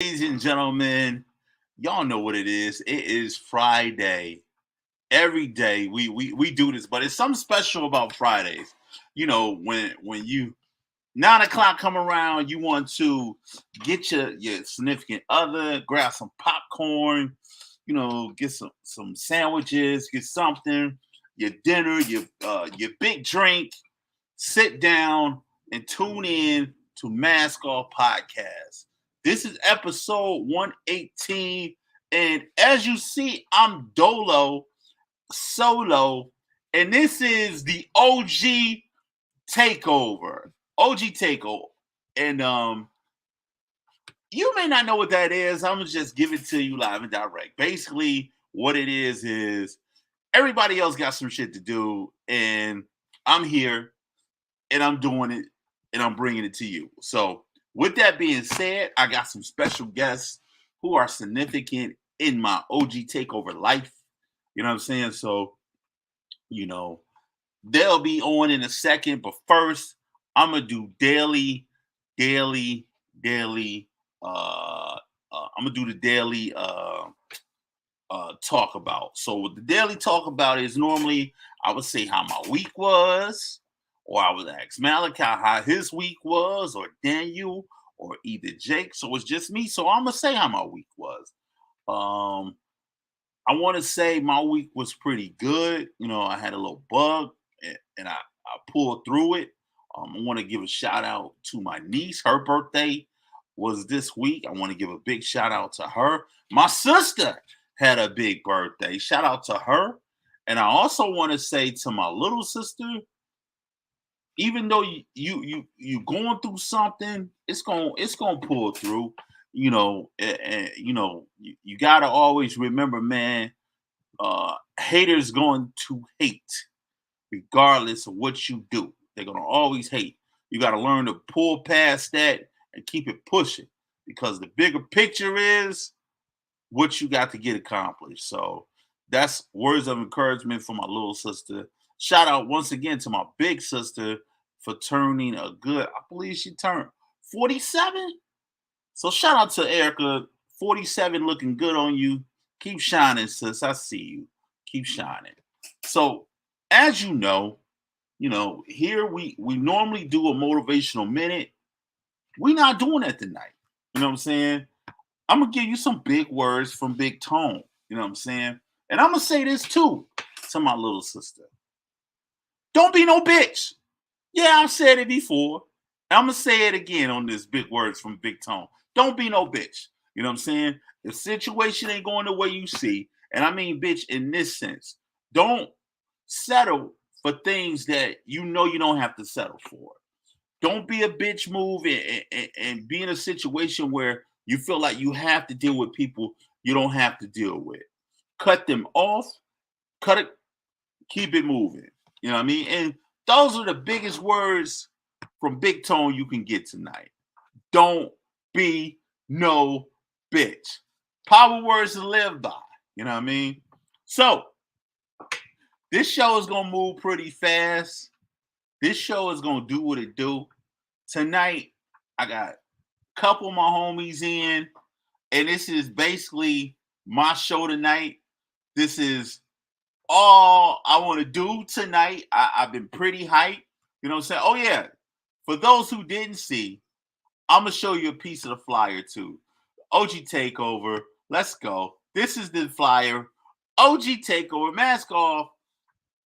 Ladies and gentlemen, y'all know what it is. It is Friday. Every day we do this, but it's something special about Fridays. When you 9 o'clock come around, you want to get your significant other, grab some popcorn, get some sandwiches, get something, your dinner, your big drink, sit down and tune in to Mask Off Podcast. This is episode 118. And as you see, I'm Dolo solo. And this is the OG takeover. OG takeover. And you may not know what that is. I'm gonna just give it to you live and direct. Basically, what it is everybody else got some shit to do, and I'm here and I'm doing it and I'm bringing it to you. So, with that being said, I got some special guests who are significant in my OG takeover life. You know what I'm saying? So, you know, they'll be on in a second, but first, I'm gonna do daily, daily. I'm gonna do the daily talk about. So what the daily talk about is normally I would say how my week was, or I would ask Malachi how his week was, or Daniel, or either Jake. So it's just me. So I'm gonna say how my week was. Um, I want to say my week was pretty good. I had a little bug, and I pulled through it. I want to give a shout out to my niece. Her birthday was this week. I want to give a big shout out to her. My sister had a big birthday. Shout out to her. And I also want to say to my little sister, even though you going through something, it's gonna pull through. You gotta always remember, man. Haters going to hate regardless of what you do. They're gonna always hate. You gotta learn to pull past that and keep it pushing because the bigger picture is what you got to get accomplished. So that's words of encouragement for my little sister. Shout out once again to my big sister for turning a good, I believe she turned 47. So shout out to Erica, 47, looking good on you. Keep shining, sis. I see you. Keep shining. So as here we normally do a motivational minute. We're not doing that tonight. You know what I'm saying? I'm gonna give you some big words from Big Tone. You know what I'm saying? And I'm gonna say this too to my little sister. Don't be no bitch. Yeah, I've said it before. I'm gonna say it again on this big words from Big Tone. Don't be no bitch. You know what I'm saying? The situation ain't going the way you see, and I mean bitch in this sense. Don't settle for things that you know you don't have to settle for. Don't be a bitch move and be in a situation where you feel like you have to deal with people you don't have to deal with. Cut them off, cut it, keep it moving. You know what I mean? And those are the biggest words from Big Tone you can get tonight. Don't be no bitch. Power words to live by. You know what I mean? So, this show is going to move pretty fast. This show is going to do what it do. Tonight, I got a couple of my homies in, and this is basically my show tonight. This is all I want to do tonight. I've been pretty hyped. You know what I'm saying? Oh, yeah. For those who didn't see, I'm going to show you a piece of the flyer, too. OG Takeover. Let's go. This is the flyer. OG Takeover. Mask Off.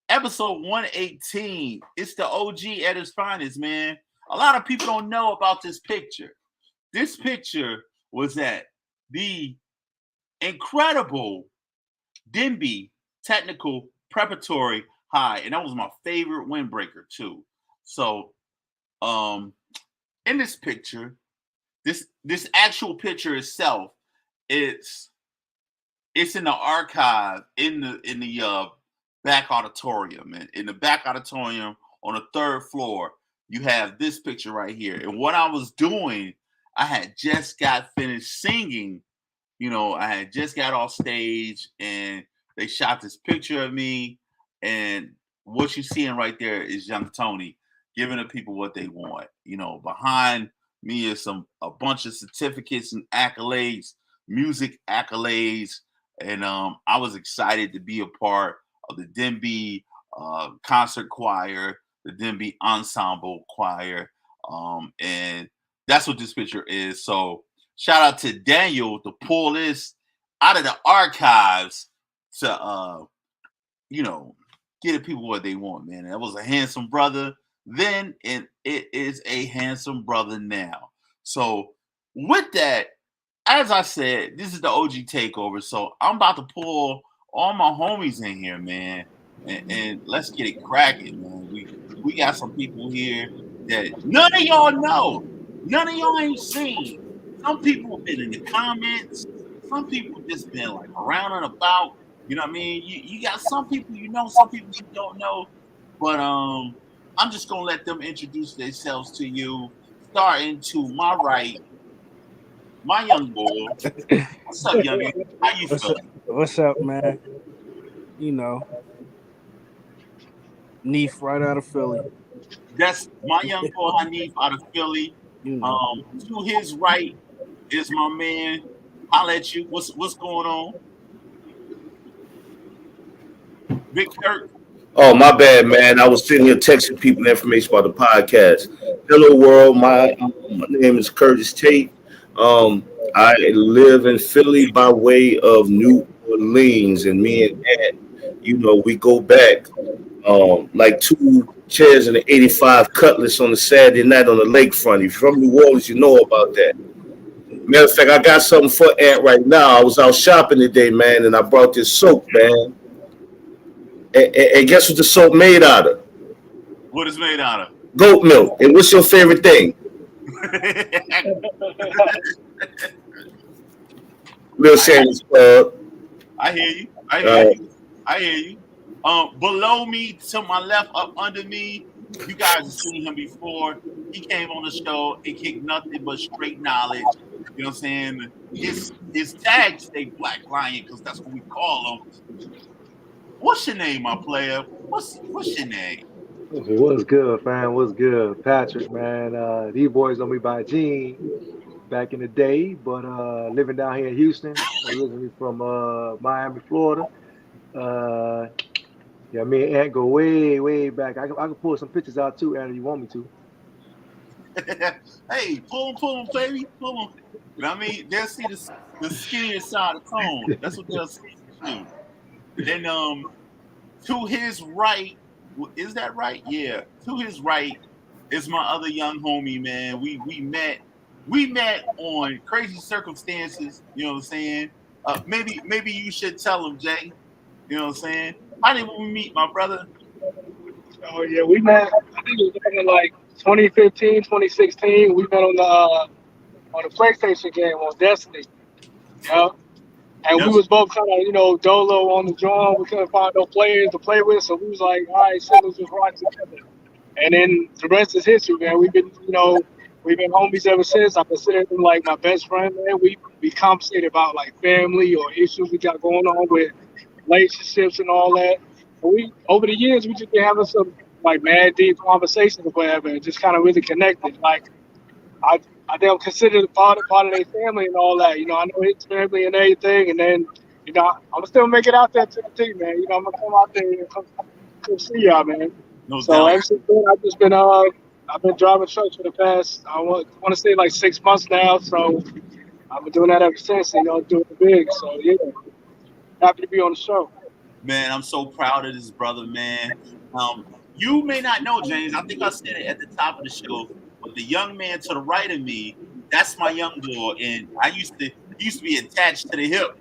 Episode 118. It's the OG at its finest, man. A lot of people don't know about this picture. This picture was at the incredible Denby Technical Preparatory High, and that was my favorite windbreaker too. So, in this picture, this actual picture itself, it's in the archive in the back auditorium, and in the back auditorium on the third floor, you have this picture right here. And what I was doing, I had just got finished singing. I had just got off stage, and they shot this picture of me. And what you're seeing right there is young Tony giving the people what they want. Behind me is a bunch of certificates and accolades, music accolades, and I was excited to be a part of the Denby concert choir, the Denby ensemble choir, and that's what this picture is. So shout out to Daniel to pull this out of the archives to you know, give the people what they want, man. That was a handsome brother then, and it is a handsome brother now. So, with that, as I said, this is the OG takeover. So, I'm about to pull all my homies in here, man, and let's get it cracking, man. We got some people here that none of y'all know, none of y'all ain't seen. Some people have been in the comments. Some people just been like around and about. You know what I mean? You got some people you know, some people you don't know. But I'm just gonna let them introduce themselves to you. Starting to my right, my young boy. What's up, youngin? How you feeling? What's up, man? You know, Neef right out of Philly. That's my young boy Hanif out of Philly. You know, To his right is my man. I'll let you. What's going on? Big Kirk. Oh, my bad, man. I was sitting here texting people information about the podcast. Hello, world. My name is Curtis Tate. I live in Philly by way of New Orleans, and me and Ant, we go back like two chairs and an 85 Cutlass on a Saturday night on the lakefront. If you're from New Orleans, you know about that. Matter of fact, I got something for Ant right now. I was out shopping today, man, and I brought this soap, man. And guess what the soap made out of? What is made out of? Goat milk. And what's your favorite thing? Little Shameless Plug. I hear you. I hear you. I hear you. Below me, to my left, up under me, you guys have seen him before. He came on the show and kicked nothing but straight knowledge. You know what I'm saying? His tag stay Black Lion because that's what we call him. What's your name, my player? What's your name? What's good, fam? What's good? Patrick, man. These boys know me by Gene back in the day, but living down here in Houston, originally from Miami, Florida. Uh, yeah, me and Ant go way, way back. I can pull some pictures out too, Ant, if you want me to. Hey, pull him, baby, pull him. You know what I mean? They'll see the skinnier side of Cone. That's what they'll see. Then to his right, is that right? Yeah. To his right is my other young homie, man. We met on crazy circumstances, you know what I'm saying? Maybe you should tell him, Jay. You know what I'm saying? How did we meet, my brother? Oh yeah, we met. I think it was back in like 2015, 2016. We met on the PlayStation game on Destiny. Yeah, and we Yes. was both kind of dolo on the joint. We couldn't find no players to play with, so we was like, all right, so let's just rock together. And then the rest is history, man. We've been homies ever since. I consider him like my best friend, man. We conversate about like family or issues we got going on with relationships and all that. And we over the years we just been having some like mad deep conversations or whatever, and just kind of really connected. Like I I think I'm considered part of their family and all that. I know his family and everything, and then I'm still make it out there to the team, man. I'm gonna come out there and come see y'all, man. No So doubt. ever since then, I've been driving trucks for the past I want to say like 6 months now. So I've been doing that ever since, doing it big. So yeah, happy to be on the show. Man, I'm so proud of this brother, man. You may not know, James. I think I said it at the top of the show, but the young man to the right of me, that's my young boy, and he used to be attached to the hip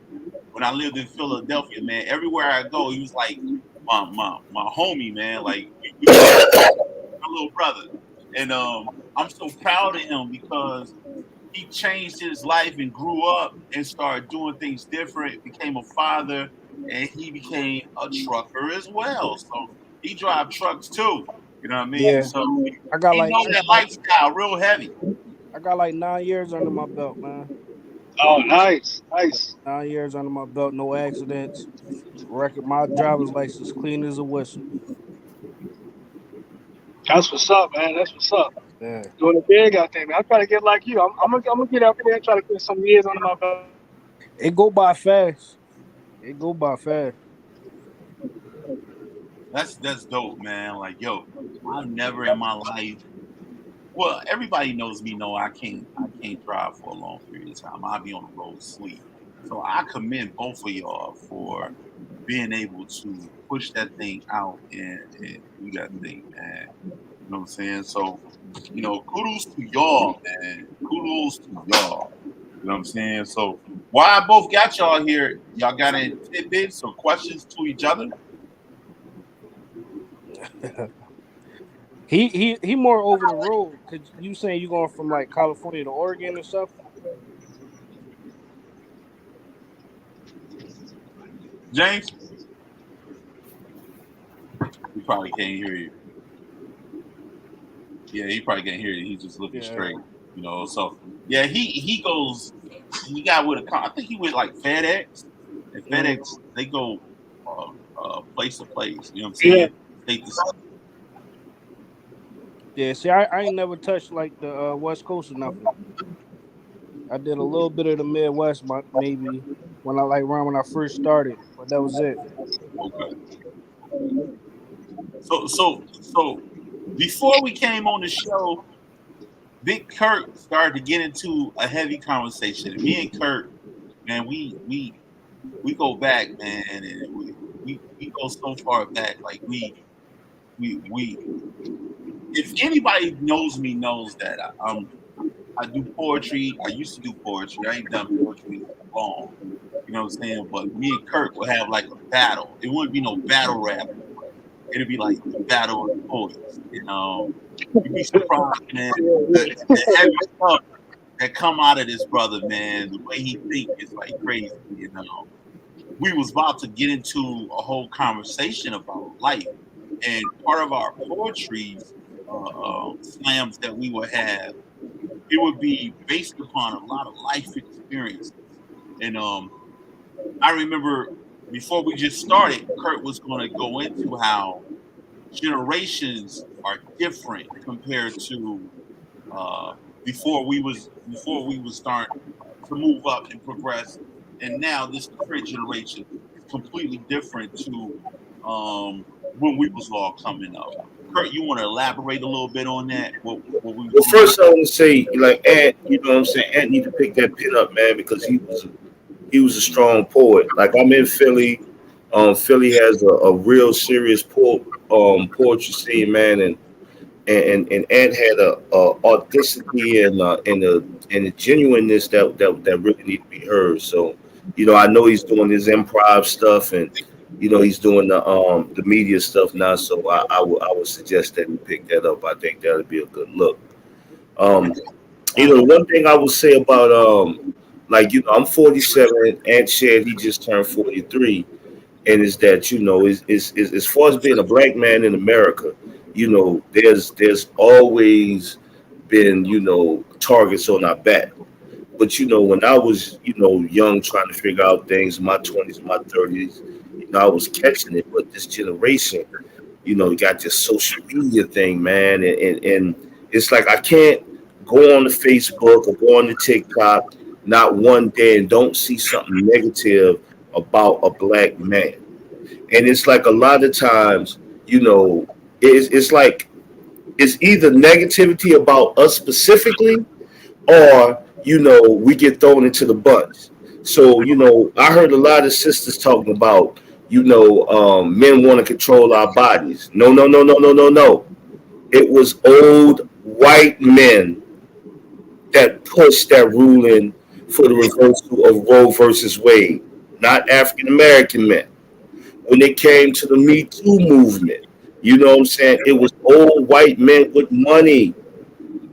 when I lived in Philadelphia, man. Everywhere I go, he was like my homie, man. Like we was like my little brother, and I'm so proud of him because he changed his life and grew up and started doing things different, became a father, and he became a trucker as well. So he drive trucks too. You know what I mean? yeah, So I got he like know that lifestyle real heavy. I got like 9 years under my belt, man. Oh, nice, nice. 9 years under my belt, no accidents. Record, my driver's license clean as a whistle. That's what's up, man. That's what's up. Yeah. doing the big out there, man. I'm trying to get like you. I'm gonna get out there and try to put some years under my belt. It go by fast. It go by fast. That's dope, man. Like, yo, I've never in my life. Well, everybody knows me. Know I can't drive for a long period of time. I'll be on the road sleep. So I commend both of y'all for being able to push that thing out and do that thing, man. You know what I'm saying? So, kudos to y'all, man. Kudos to y'all. You know what I'm saying? So, why I both got y'all here, y'all got any tidbits or questions to each other? He more over the road. Cause you saying you going from like California to Oregon and stuff? James? He probably can't hear you. Yeah, he probably can't hear you. He's just looking Yeah. straight, So yeah, he goes. He got with I think he went like FedEx, and Mm. FedEx they go place to place. You know what I'm Yeah, saying? State to state. Yeah. See, I ain't never touched like the West Coast or nothing. I did a little bit of the Midwest, maybe when I like around when I first started, but that was it. Okay. So before we came on the show, Big Kurt started to get into a heavy conversation. And me and Kurt, man, we go back, man, and we go so far back. Like we if anybody knows me knows that I do poetry. I used to do poetry. I ain't done poetry in so long. You know what I'm saying? But me and Kurt would have like a battle. It wouldn't be no battle rap. It'd be like the battle of the poets. You'd be surprised, man. The heavy stuff that come out of this brother, man. The way he think is like crazy. We was about to get into a whole conversation about life, and part of our poetry slams that we would have, it would be based upon a lot of life experiences. And I remember before we just started, Kurt was going to go into how generations are different compared to uh, before we was starting to move up and progress, and now this current generation is completely different to when we was all coming up. Kurt, you want to elaborate a little bit on that? What we was Well, going first I want to say, like, Ant, you know what I'm saying? Ant need to pick that pin up, man, because he was a strong poet. Like, I'm in Philly. Philly has a real serious poetry scene, man, and Ant had a authenticity and a genuineness that really need to be heard. So, I know he's doing his improv stuff, and he's doing the media stuff now. So I would suggest that he pick that up. I think that would be a good look. Um, on? one thing I would say about like I'm 47. Ant shared he just turned 43, and is that is as far as being a black man in America, there's always been targets on our back. But when I was young, trying to figure out things, in my 20s, my 30s, I was catching it. But this generation, you got this social media thing, man, and it's like I can't go on the Facebook or go on the TikTok not one day and don't see something negative about a black man. And it's like a lot of times, it's like it's either negativity about us specifically, or we get thrown into the bunch. So I heard a lot of sisters talking about men want to control our bodies. No, no, no, no, no, no, no. It was old white men that pushed that ruling for the reversal of Roe versus Wade, not African American men. When it came to the Me Too movement, you know what I'm saying? It was old white men with money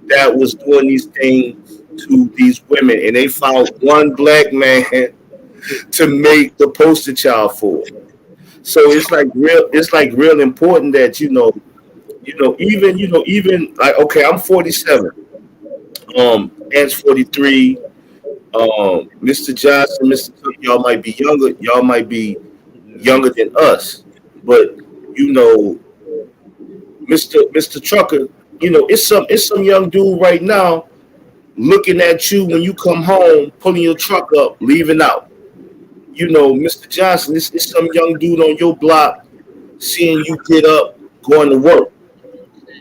that was doing these things to these women, and they found one black man to make the poster child for. So it's like real important that even like, okay, I'm 47, Ant's 43, Mr. Johnson, Mr. Cook, y'all might be Yeah. younger than us, but you know, Mr. Trucker. It's some young dude right now looking at you when you come home, pulling your truck up, leaving out. Mr. Johnson, it's some young dude on your block seeing you get up, going to work,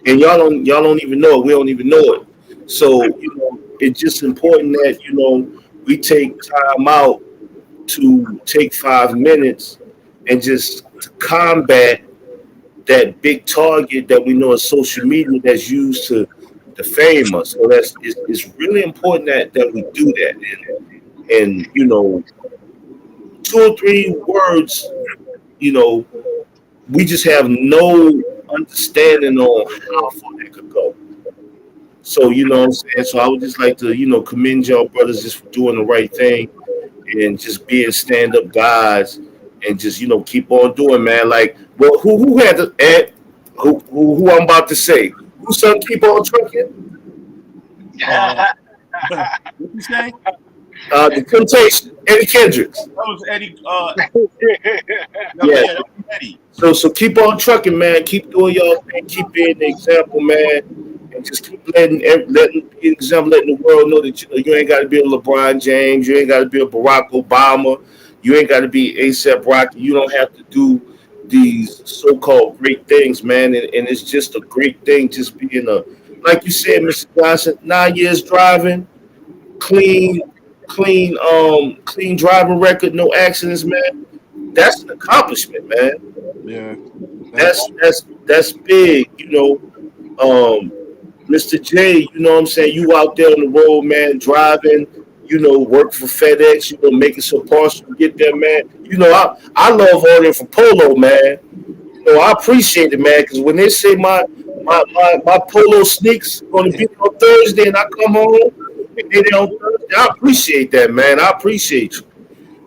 and y'all don't even know it. We don't even know it. So it's just important that we take time out to take 5 minutes and just to combat that big target that we know is social media that's used to defame us. So it's really important that we do that. And 2 or 3 words, you know, we just have no understanding on how far that could go. So what I'm saying. So I would just like to commend y'all brothers just for doing the right thing and just being stand up guys and just keep on doing, man. Like, well, who had the who I'm about to say who son keep on trucking? Uh, what you say? The Temptation, Eddie Kendricks. That was Eddie. Yeah. Yeah, that was Eddie. So keep on trucking, man. Keep doing y'all thing. Keep being the example, man. And just keep letting be an example, letting the world know that you ain't got to be a LeBron James. You ain't got to be a Barack Obama. You ain't got to be ASAP Rocky. You don't have to do these so-called great things, man. And it's just a great thing, just being like you said, Mr. Johnson, 9 years driving, clean, clean driving record, no accidents, man. That's an accomplishment, man. Yeah. That's big, Mr. J, you know what I'm saying? You out there on the road, man, driving, work for FedEx, making some parcels to get there, man. I love ordering from Polo, man. I appreciate it, man, because when they say my Polo sneaks going to be on Thursday and I come home and they on Thursday, I appreciate that, man. I appreciate you.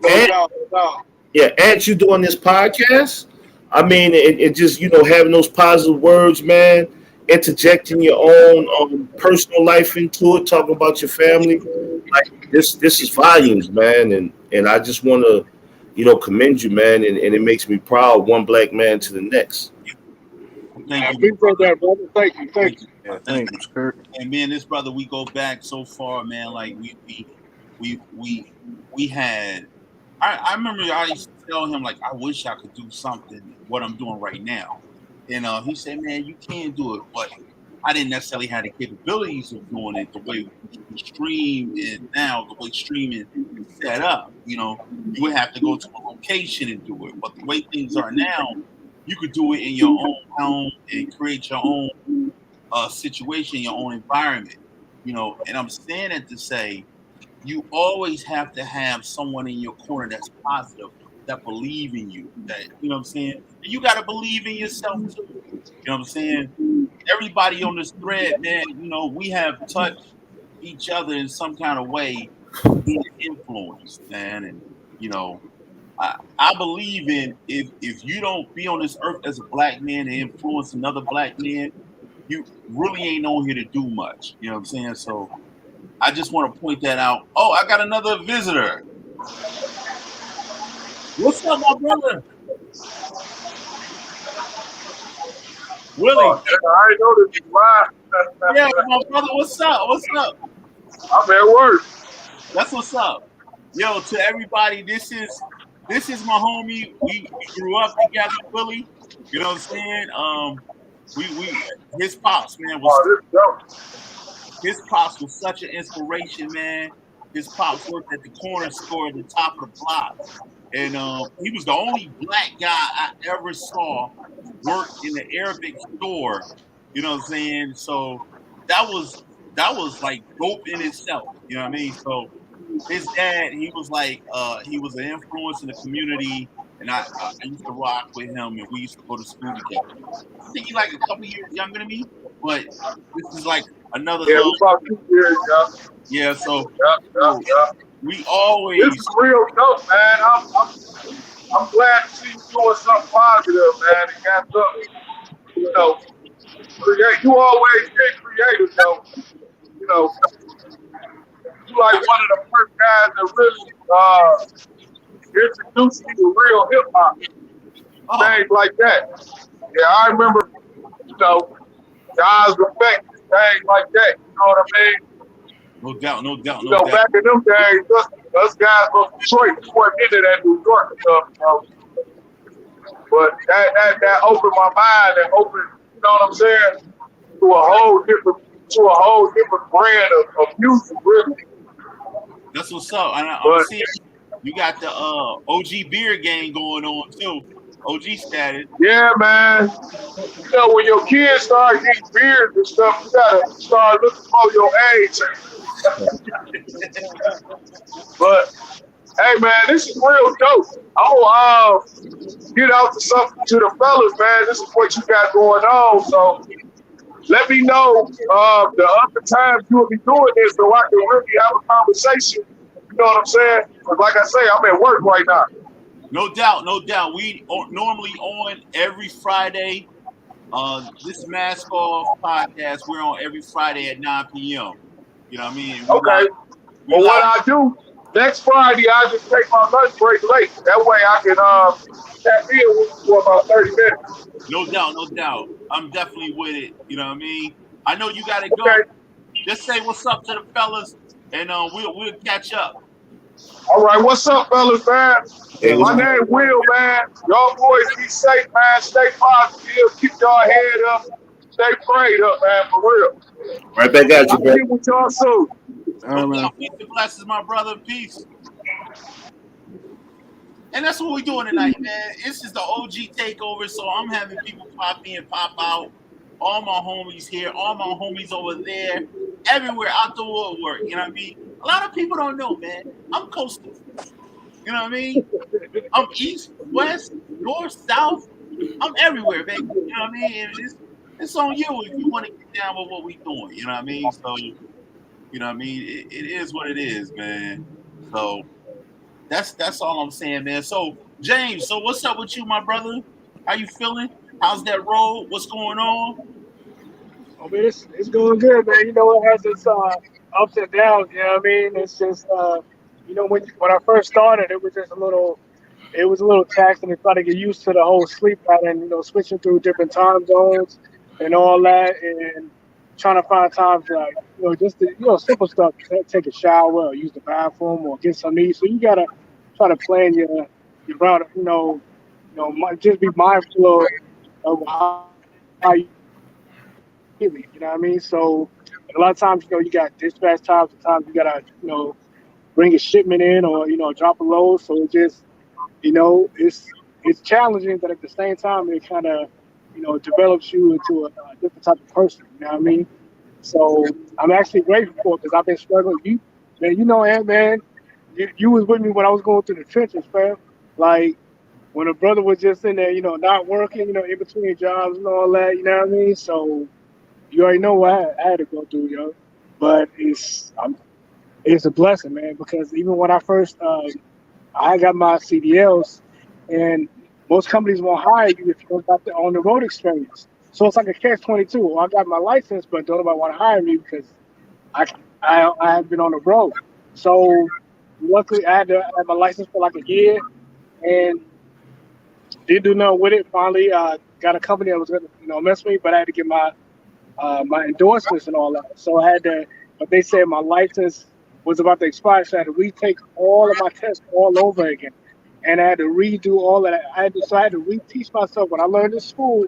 No And doubt, no doubt. yeah, and you doing this podcast. I mean, and just having those positive words, man. Interjecting your own personal life into it, talking about your family. Like this is volumes, man. And I just want to, commend you, man. And it makes me proud, one black man to the next. I Thank you, my appreciate brother. that, brother. Thank you, thank Thank you. you. Yeah. Thank Thanks, you. Kurt. And me and this brother, we go back so far, man. Like we had. I remember I used to tell him like I wish I could do something what I'm doing right now, and he said, "Man, you can do it," but I didn't necessarily have the capabilities of doing it the way we stream it now, the way streaming is set up. You would have to go to a location and do it. But the way things are now, you could do it in your own home and create your own situation, your own environment. And I'm saying it to say you always have to have someone in your corner that's positive, that believe in you. That what I'm saying? And you gotta believe in yourself too. What I'm saying? Everybody on this thread, man, we have touched each other in some kind of way, being influenced, man. And you know, I believe in if you don't be on this earth as a black man and influence another black man, you really ain't on here to do much. You know what I'm saying? So I just want to point that out. Oh, I got another visitor. What's up, my brother? Oh, Willie. yeah, I ain't know this was Yeah, live. my brother. What's up? What's up? I'm at work. That's what's up. Yo, to everybody, this is my homie. We grew up together, Willie. You know what I'm saying? We his pops, man, was Oh, this dope. his pops was such an inspiration, man. His pops worked at the corner store at the top of the block. And he was the only black guy I ever saw work in the Arabic store. You know what I'm saying? So that was that was like dope in itself. You know what I mean? So his dad, he was like he was an influence in the community, and I used to rock with him, and we used to go to school together. I think he's like a couple years younger than me, but this is like another Yeah, we about 2 years, yeah. yeah. So, Yeah, yeah, so yeah. we This is always real dope, man. I'm glad to see you doing something positive, man. And got something, create. You always been creative, though. You know, you like one of the first guys that really introduced me to real hip hop, oh things like that. Yeah, I remember, you know, guys respect things like that. You know what I mean? No doubt, no doubt, You no know, doubt. back in them days, us guys from Detroit, we weren't into that New York stuff. You know? But that opened my mind and opened, you know what I'm saying, to a whole different brand of music, really. That's what's up. I'm But seeing you got the OG beer gang going on too. OG status. yeah, man, you know, when your kids start getting beers and stuff, you gotta start looking for your age. But hey, man, this is real dope. I'll get out to something to the fellas, man. This is what you got going on. So let me know the other times you'll be doing this so I can really have a conversation. You know what I'm saying? 'Cause like I say, I'm at work right now. No doubt, no doubt. We normally on every Friday. This Mask Off podcast, we're on every Friday at 9 p.m. You know what I mean? Okay. We But what live. I do next Friday, I just take my lunch break late. That way I can tap in with you for about 30 minutes. No doubt, no doubt. I'm definitely with it. You know what I mean? I know you gotta go. Okay. Just say what's up to the fellas, and we'll catch up. All right. What's up, fellas, man? Hey, Yeah, what's My man. name Will, man. Y'all boys be safe, man. Stay positive. Keep y'all head up. Stay prayed up, man, for real. right back at you, I'll bro. get with y'all soon. All No right, man. doubt. Peace and blessings, my brother. Peace. And that's what we're doing tonight, man. This is the OG takeover, so I'm having people pop in, pop out. All my homies here, all my homies over there, everywhere out the woodwork. You know what I mean? A lot of people don't know, man. I'm coastal. You know what I mean? I'm east, west, north, south. I'm everywhere, baby. You know what I mean? And it's on you if you want to get down with what we doing. You know what I mean? So, you know what I mean? It is what it is, man. So that's all I'm saying, man. So James, so what's up with you, my brother? How you feeling? How's that road? What's going on? I mean, it's going good, man. You know, it has its ups and downs. You know what I mean? It's just, you know, when I first started, it was just it was a little taxing to try to get used to the whole sleep pattern. You know, switching through different time zones and all that, and trying to find times like, you know, just the, you know, simple stuff. Take a shower, or use the bathroom, or get some eat. So you gotta try to plan your route. Just be mindful of how you daily. You know what I mean? So and a lot of times, you know, you got dispatch times. Sometimes you gotta, you know, bring a shipment in or you know drop a load. So it just, you know, it's challenging, but at the same time, it kind of, you know, develops you into a different type of person. You know what I mean? So I'm actually grateful for it because I've been struggling. Man, you know, Ant man, you was with me when I was going through the trenches, fam. Like when a brother was just in there, you know, not working, you know, in between jobs and all that. You know what I mean? So you already know what I had to go through, yo. But it's a blessing, man, because even when I first I got my CDLs, and most companies won't hire you if you don't got the on the road experience. So it's like a catch 22. Well, I got my license, but don't nobody want to hire me because I I have been on the road. So luckily, I had my license for like a year and didn't do nothing with it. Finally, got a company that was gonna mess with me, but I had to get my endorsements and all that. So I had to, but they said my license was about to expire, so I had to retake all of my tests all over again, and I had to redo all of that. I had to reteach myself what I learned in school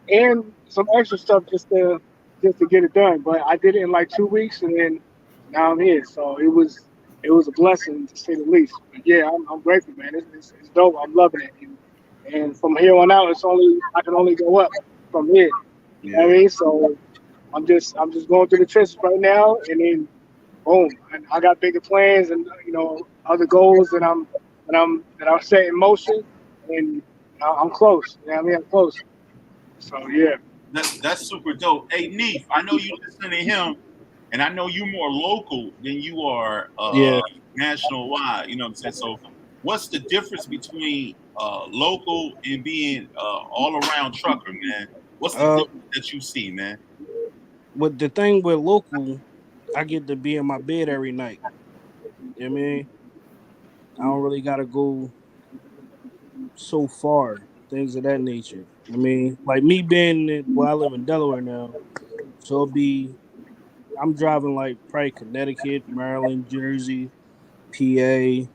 and some extra stuff just to get it done. But I did it in like 2 weeks, and then now I'm here. So it was a blessing to say the least. But yeah, I'm grateful, man. It's dope. I'm loving it, and from here on out, I can only go up from here. You know what I Yeah. mean? So I'm just going through the trenches right now, and then boom, I got bigger plans and other goals that I'm set in motion, and I'm close. You know what I mean? I'm close. So yeah. That's super dope. Hey Neef, I know you listen to him, and I know you more local than you are Yeah. national wide. You know what I'm saying? So, what's the difference between local and being all around trucker, man? What's the Uh, difference that you see, man? with the thing with local, I get to be in my bed every night. You know what I mean? I don't really gotta go so far, things of that nature. I mean, like me being well, I live in Delaware now. So it'll be I'm driving like probably Connecticut, Maryland, Jersey, PA,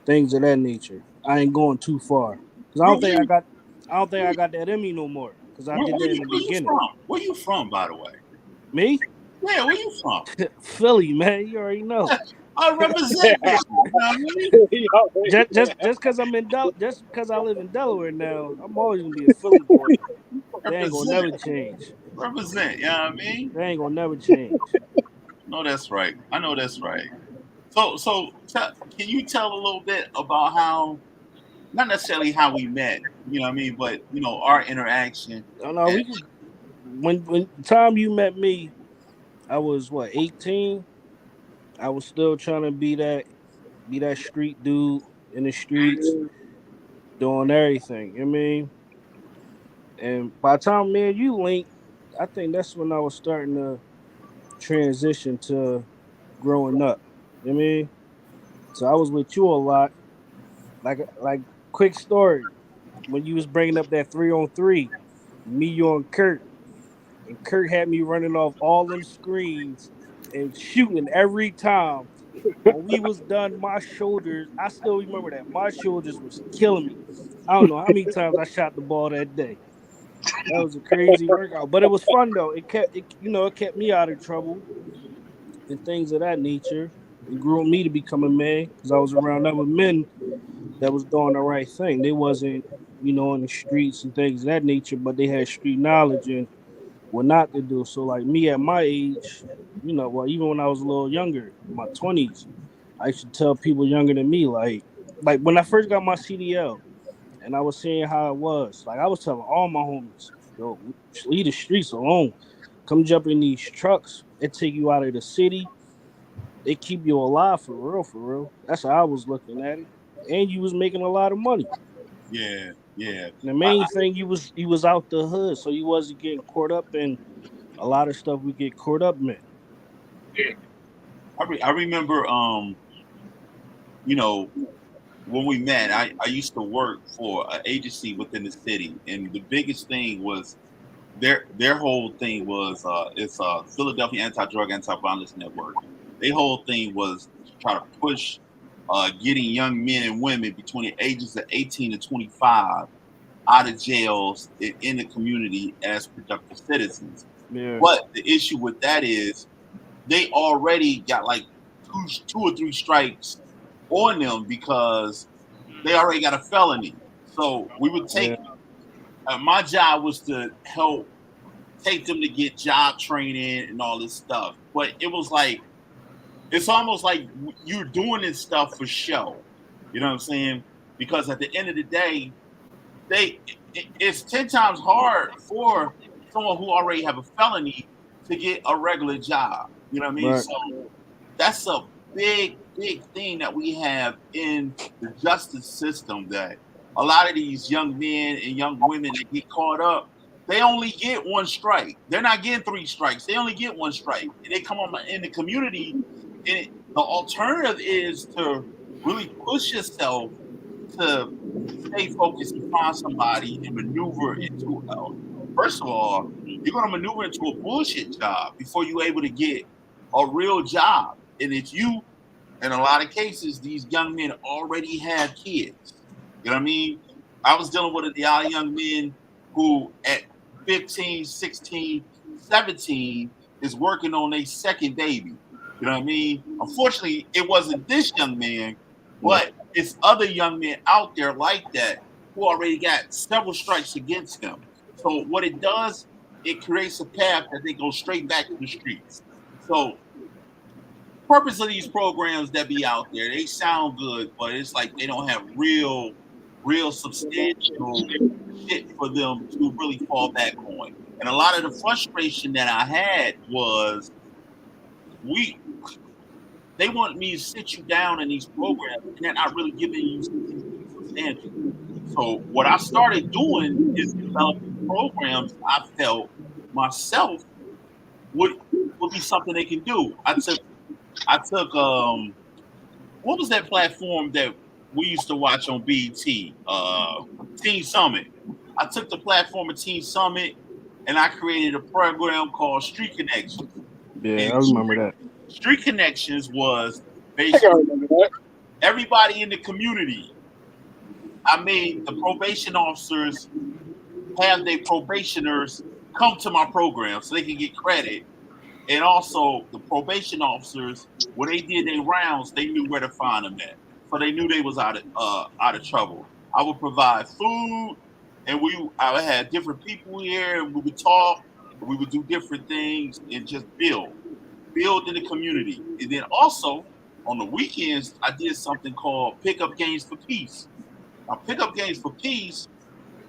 things of that nature. I ain't going too far because Where, where, you, I don't think where, I got that in me no more because I where, did where that in you the where you beginning. from? Where you from, by the way? Me, Yeah, where you from? Philly, man, you already know. I represent there. You know what I mean? Just because just because I live in Delaware now, I'm always gonna be a Philly boy. They ain't gonna Represent, never change. represent. You know what I mean? They ain't gonna never change. No, that's right. I know that's right. So, can you tell a little bit about how, not necessarily how we met, you know what I mean, but our interaction. No, no, And we could. When the time you met me, I was what 18. I was still trying to be that street dude in the streets doing everything. You know what I mean? And by the time me and you linked, I think that's when I was starting to transition to growing up. You know what I mean? So I was with you a lot. Like quick story when you was bringing up that 3-on-3, me, you, and Kurt, and Kurt had me running off all them screens and shooting every time. When we was done, my shoulders, I still remember that. My shoulders was killing me. I don't know how many times I shot the ball that day. That was a crazy workout, but it was fun though. It kept me out of trouble and things of that nature. It grew me to become a man because I was around other men that was doing the right thing. They wasn't, in the streets and things of that nature, but they had street knowledge and what not to do. So like me at my age, well, even when I was a little younger, in my 20s, I used to tell people younger than me, like when I first got my CDL and I was seeing how it was, like I was telling all my homies, yo, leave the streets alone. Come jump in these trucks. It take you out of the city. They keep you alive for real, for real. That's how I was looking at it. And you was making a lot of money. yeah, yeah. And the I, main thing you was out the hood, so you wasn't getting caught up in a lot of stuff we get caught up in. I remember, you know, when we met, I used to work for an agency within the city, and the biggest thing was their whole thing was it's Philadelphia Anti-Drug Anti-Violence Network. Their whole thing was to try to push getting young men and women between the ages of 18 and 25 out of jails and in the community as productive citizens. Yeah, But the issue with that is they already got like two or three strikes on them because they already got a felony. So we would yeah, take. My job was to help take them to get job training and all this stuff. But it was like it's almost like you're doing this stuff for show. You know what I'm saying? Because at the end of the day, it's 10 times hard for someone who already have a felony to get a regular job. You know what I mean? right, So that's a big thing that we have in the justice system that a lot of these young men and young women that get caught up, they only get one strike. They're not getting three strikes. They only get one strike. And they come on in the community. And the alternative is to really push yourself to stay focused and find somebody and maneuver into first of all, you're gonna maneuver into a bullshit job before you're able to get a real job. And if you in a lot of cases, these young men already have kids. You know what I mean? I was dealing with a lot of young men who at 15, 16, 17 is working on a second baby. You know what I mean? Unfortunately, it wasn't this young man, yeah, but it's other young men out there like that who already got several strikes against them. So what it does, it creates a path that they go straight back to the streets. So purpose of these programs that be out there, they sound good, but it's like they don't have real substantial shit for them to really fall back on. And a lot of the frustration that I had was we they want me to sit you down in these programs and they're not really giving you anything substantial. So what I started doing is developing programs I felt myself would would be something they can do. I took what was that platform that we used to watch on BT? Teen Summit. I took the platform of Teen Summit and I created a program called Street Connections. Yeah, And I remember that. Street Connections was I can basically remember that. everybody in the community. I made the probation officers have their probationers come to my program so they can get credit. And also the probation officers, when they did their rounds, they knew where to find them at. So they knew they was out of trouble. I would provide food, and I would have different people here, and we would talk, and we would do different things and just build in the community. And then also on the weekends, I did something called Pickup Games for Peace. Now, Pickup Games for Peace,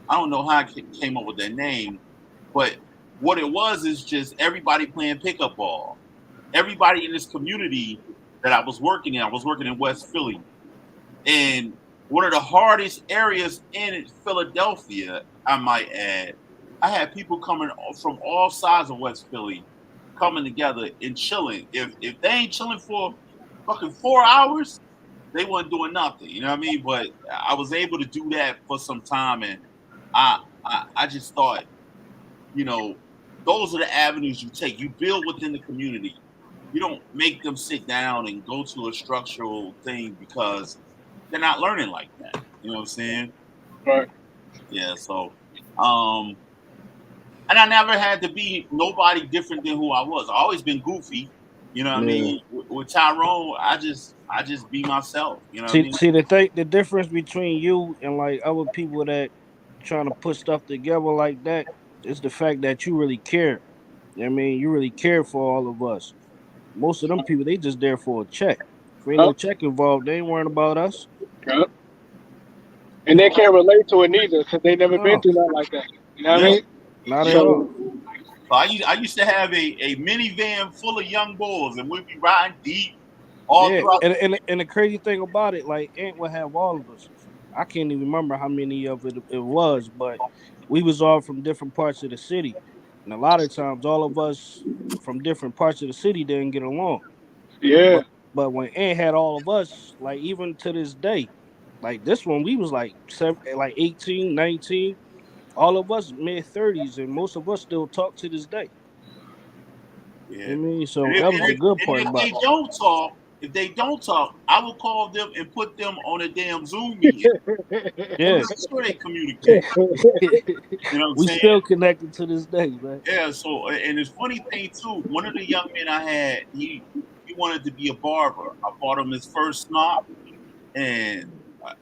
I don't know how I came up with that name, but what it was is just everybody playing pickup ball. Everybody in this community that I was working in West Philly. And one of the hardest areas in Philadelphia, I might add, I had people coming from all sides of West Philly coming together and chilling. If they ain't chilling for fucking 4 hours, they weren't doing nothing. You know what I mean? But I was able to do that for some time, and I just thought, you know, those are the avenues you take. You build within the community. You don't make them sit down and go to a structural thing because they're not learning like that. You know what I'm saying? Right. Yeah. So, um, and I never had to be nobody different than who I was. I always been goofy. You know what I Yeah. mean? With Tyrone, I just be myself. You know what I See, mean? see the difference between you and like other people that trying to put stuff together like that is the fact that you really care. I mean, you really care for all of us. Most of them people, they just there for a check. If ain't no Yep. check involved, they ain't worrying about us. Yep. And they can't relate to it neither because they never been No, through nothing like that. You know what I Yeah, mean? not at yeah. all. So, So I used to have a minivan full of young boys, and we'd be riding deep all Yeah, throughout. and the crazy thing about it, like Ant would have all of us. I can't even remember how many of it was, but we was all from different parts of the city, and a lot of times all of us from different parts of the city didn't get along. yeah. But when Ant had all of us, like even to this day, like this one, we was like 18, 19, all of us mid 30s, and most of us still talk to this day. You Yeah. know what I mean? And So if, that and was the if, good and part if about they it. don't talk, I will call them and put them on a damn Zoom meeting to Yeah. make sure they communicate. You know what I'm We saying? still connected to this day, man. Yeah. So, and the funny thing too, one of the young men I had, he wanted to be a barber. I bought him his first snot, and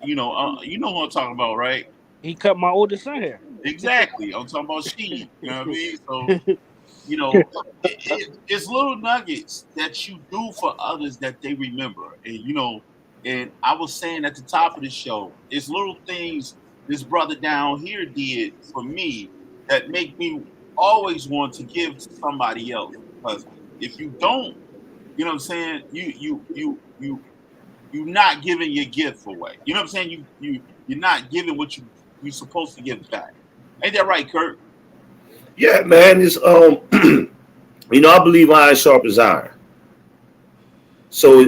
you know what I'm talking about, right? He cut my oldest son hair. Exactly. I'm talking about she. You know what I mean? So, it's little nuggets that you do for others that they remember. And I was saying at the top of the show, it's little things this brother down here did for me that make me always want to give to somebody else. Because if you don't, you know what I'm saying, you're not giving your gift away. You know what I'm saying? You're not giving what you're supposed to give back. Ain't that right, Kurt? Yeah, man. It's I believe iron sharpens iron. So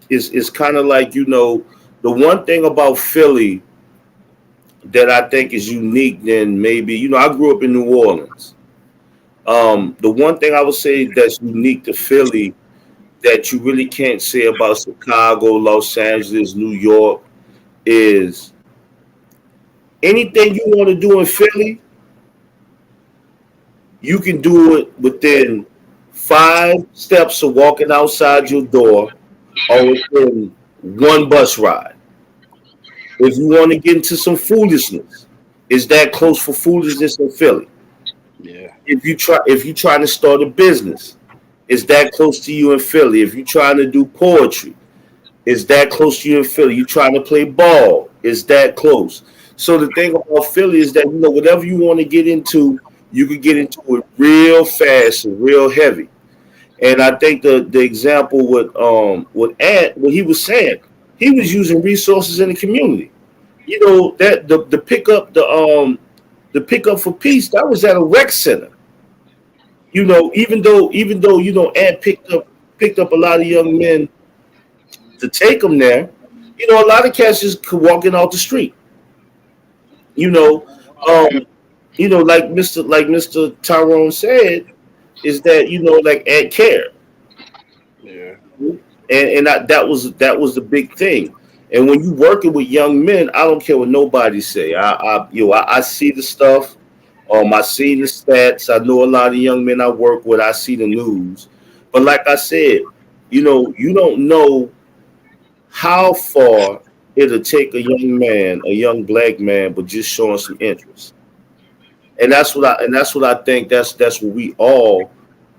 it's kind of like the one thing about Philly that I think is unique. Then maybe I grew up in New Orleans. The one thing I would say that's unique to Philly that you really can't say about Chicago, Los Angeles, New York is anything you want to do in Philly, you can do it within 5 steps of walking outside your door or within one bus ride. If you want to get into some foolishness, is that close for foolishness in Philly? Yeah. If you trying to start a business, is that close to you in Philly? If you're trying to do poetry, is that close to you in Philly? You trying to play ball? Is that close? So the thing about Philly is that whatever you want to get into, you can get into it real fast and real heavy. And I think the example with Ant, what he was saying, he was using resources in the community. That the pickup for peace that was at a rec center. Even though Ant picked up a lot of young men to take them there. A lot of cats just walking off the street. You know, yeah. um, Mr. Tyrone said, is that like add care, Yeah. and that was the big thing. And when you working with young men, I don't care what nobody say. I see the stuff. I see the stats. I know a lot of young men I work with. I see the news, but like I said, you don't know how far it'll take a young man, a young black man, but just showing some interest. And that's what I think. That's what we all,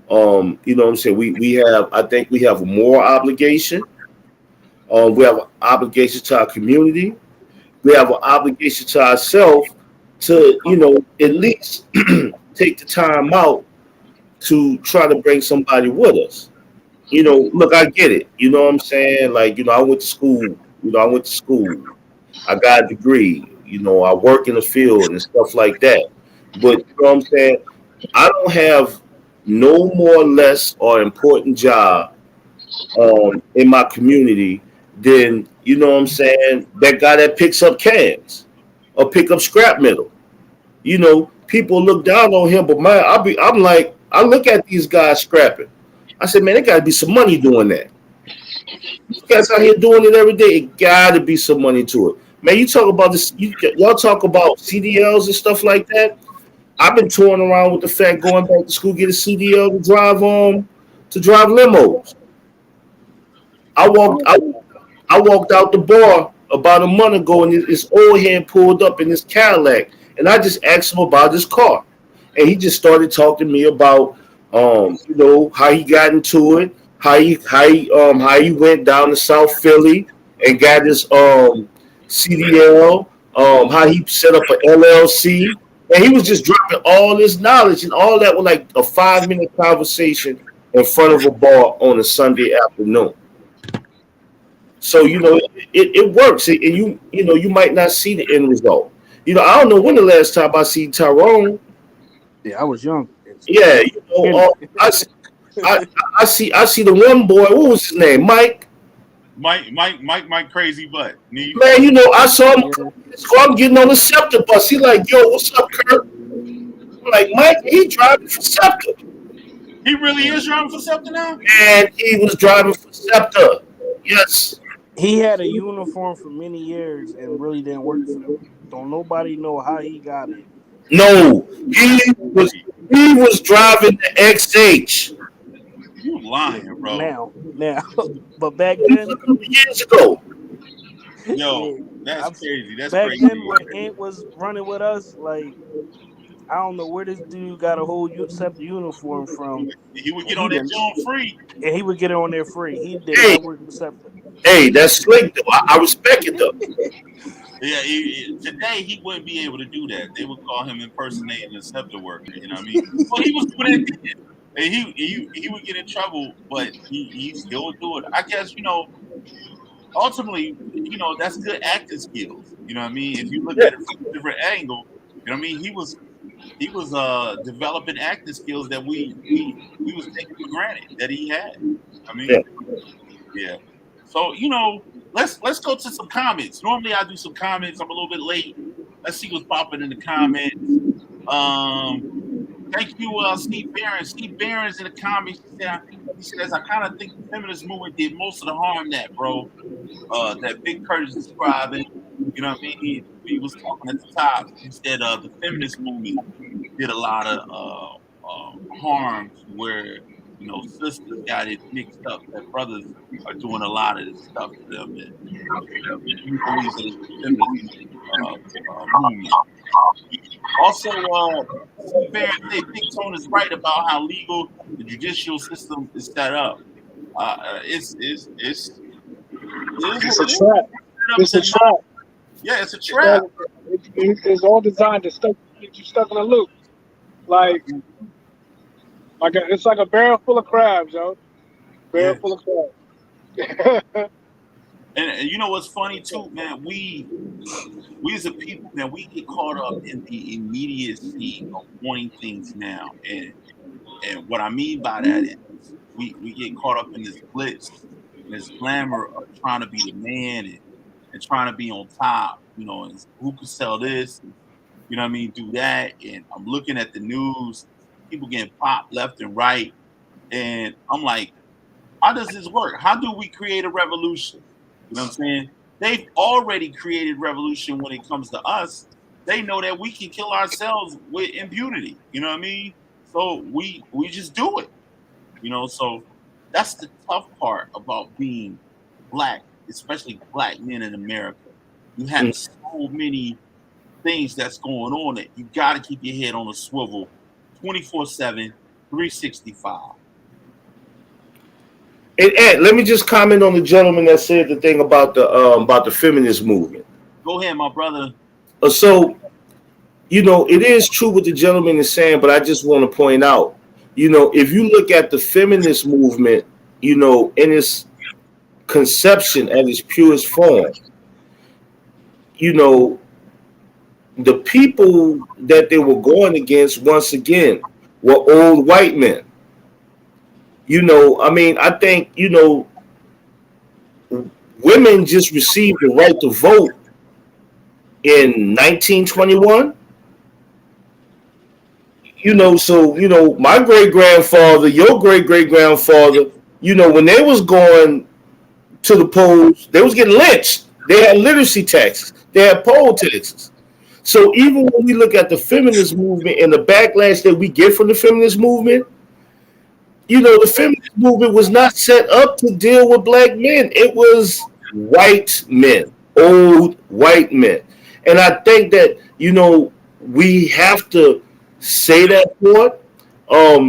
what I'm saying. We have. I think we have a moral obligation. We have an obligation to our community. We have an obligation to ourselves to, at least take the time out to try to bring somebody with us. Look, I get it. You know what I'm saying? Like, I went to school. I went to school. I got a degree. I work in the field and stuff like that. But you know what I'm saying? I don't have no more less or important job in my community than, what I'm saying, that guy that picks up cans or pick up scrap metal. People look down on him, but man, I'm like, I look at these guys scrapping. I said, man, there got to be some money doing that. These guys out here doing it every day. It got to be some money to it. Man, you talk about this. Y'all talk about CDLs and stuff like that. I've been touring around with the fact going back to school, get a CDL to drive limos. I walked I, I walked out the bar about a month ago, and this old head pulled up in this Cadillac, and I just asked him about his car, and he just started talking to me about, how he got into it, how he went down to South Philly and got his CDL, how he set up an LLC, and he was just dropping all this knowledge and all that with like a 5 minute conversation in front of a bar on a Sunday afternoon. So it works, and you might not see the end result. I don't know when the last time I see Tyrone. Yeah, I was young. Yeah, Kenny. I I see the one boy. What was his name? Mike. Mike, crazy butt. Man, I saw him. Yeah. I'm getting on the Scepter bus. He like, yo, what's up, Kurt? I'm like, Mike, he driving for Scepter, He really is driving for something now. and he was driving for Scepter. Yes. He had a uniform for many years and really didn't work for them. Don't nobody know how he got it. No, he was driving the XH. You lying, bro? Now, but back It was a then, couple years ago. Yo, yeah, that's I'm crazy. That's back crazy. then when Ant was running with us, like I don't know where this dude got a whole separate uniform from, He would and get on he that didn't, John free. and he would get it on there free. He did Hey, not work for SEPTA. hey, that's slick though. I respect it though. Yeah, today he wouldn't be able to do that. They would call him impersonating a scepter worker. You know what I mean? Well, he was doing it then. And he would get in trouble, but he still would do it. I guess ultimately, that's good acting skills. You know what I mean? If you look Yeah, at it from a different angle, you know what I mean? He was developing acting skills that we was taking for granted that he had. I yeah. mean, yeah. So let's go to some comments. Normally I do some comments. I'm a little bit late. Let's see what's popping in the comments. Um, Thank you, Steve Barron. Steve Barron's in the comments. He says, I kind of think the feminist movement did most of the harm that Big Curtis is describing. You know what I mean? He was talking at the top. He said the feminist movement did a lot of harm to where sisters got it mixed up that brothers are doing a lot of this stuff to them, and he believes that it's the feminist movement. Also, Steve Barron said Big Tone is right about how legal the judicial system is set up. It is It's what a it is. trap. Set up It's a to trap. Yeah, it's a It's all, trap. it's all designed to get you stuck in a loop. Like it's like a barrel full of crabs, yo. Barrel Yeah, full of crabs. And you know what's funny too, man? We as a people, man, we get caught up in the immediacy of wanting things now, and what I mean by that is we get caught up in this glitz and this glamour of trying to be the man and trying to be on top, and who can sell this, You know what I mean? Do that. And I'm looking at the news, people getting popped left and right. And I'm like, how does this work? How do we create a revolution? You know what I'm saying? They've already created revolution when it comes to us. They know that we can kill ourselves with impunity. You know what I mean? So we just do it. You know, so that's the tough part about being black, especially black men in America. You have Mm. so many things that's going on that you got to keep your head on a swivel 24/7, 365. And Ed, let me just comment on the gentleman that said the thing about the feminist movement. Go ahead, my brother. So it is true what the gentleman is saying, but I just want to point out, if you look at the feminist movement, in its conception at its purest form, you know, the people that they were going against, once again, were old white men. I mean, I think, women just received the right to vote in 1921. So, my great grandfather, your great great grandfather, when they was going to the polls, they was getting lynched. They had literacy taxes, they had poll taxes. So even when we look at the feminist movement and the backlash that we get from the feminist movement, the feminist movement was not set up to deal with black men. It was white men, old white men. And I think that, we have to say that for it.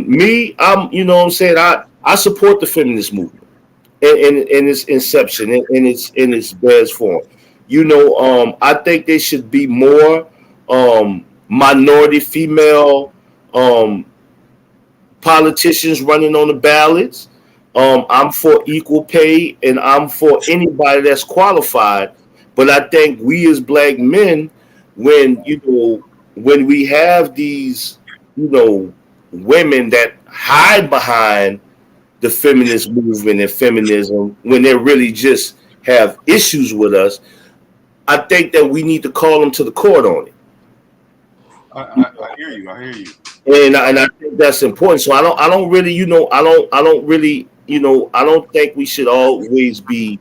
Me, what I'm saying, I support the feminist movement in its inception, in its best form. I think there should be more minority female um, politicians running on the ballots. I'm for equal pay and I'm for anybody that's qualified. But I think we as black men, when when we have these, women that hide behind the feminist movement and feminism when they really just have issues with us, I think that we need to call them to the court on it. I hear you. I hear you. And I think that's important. So I don't really I don't really I don't think we should always be.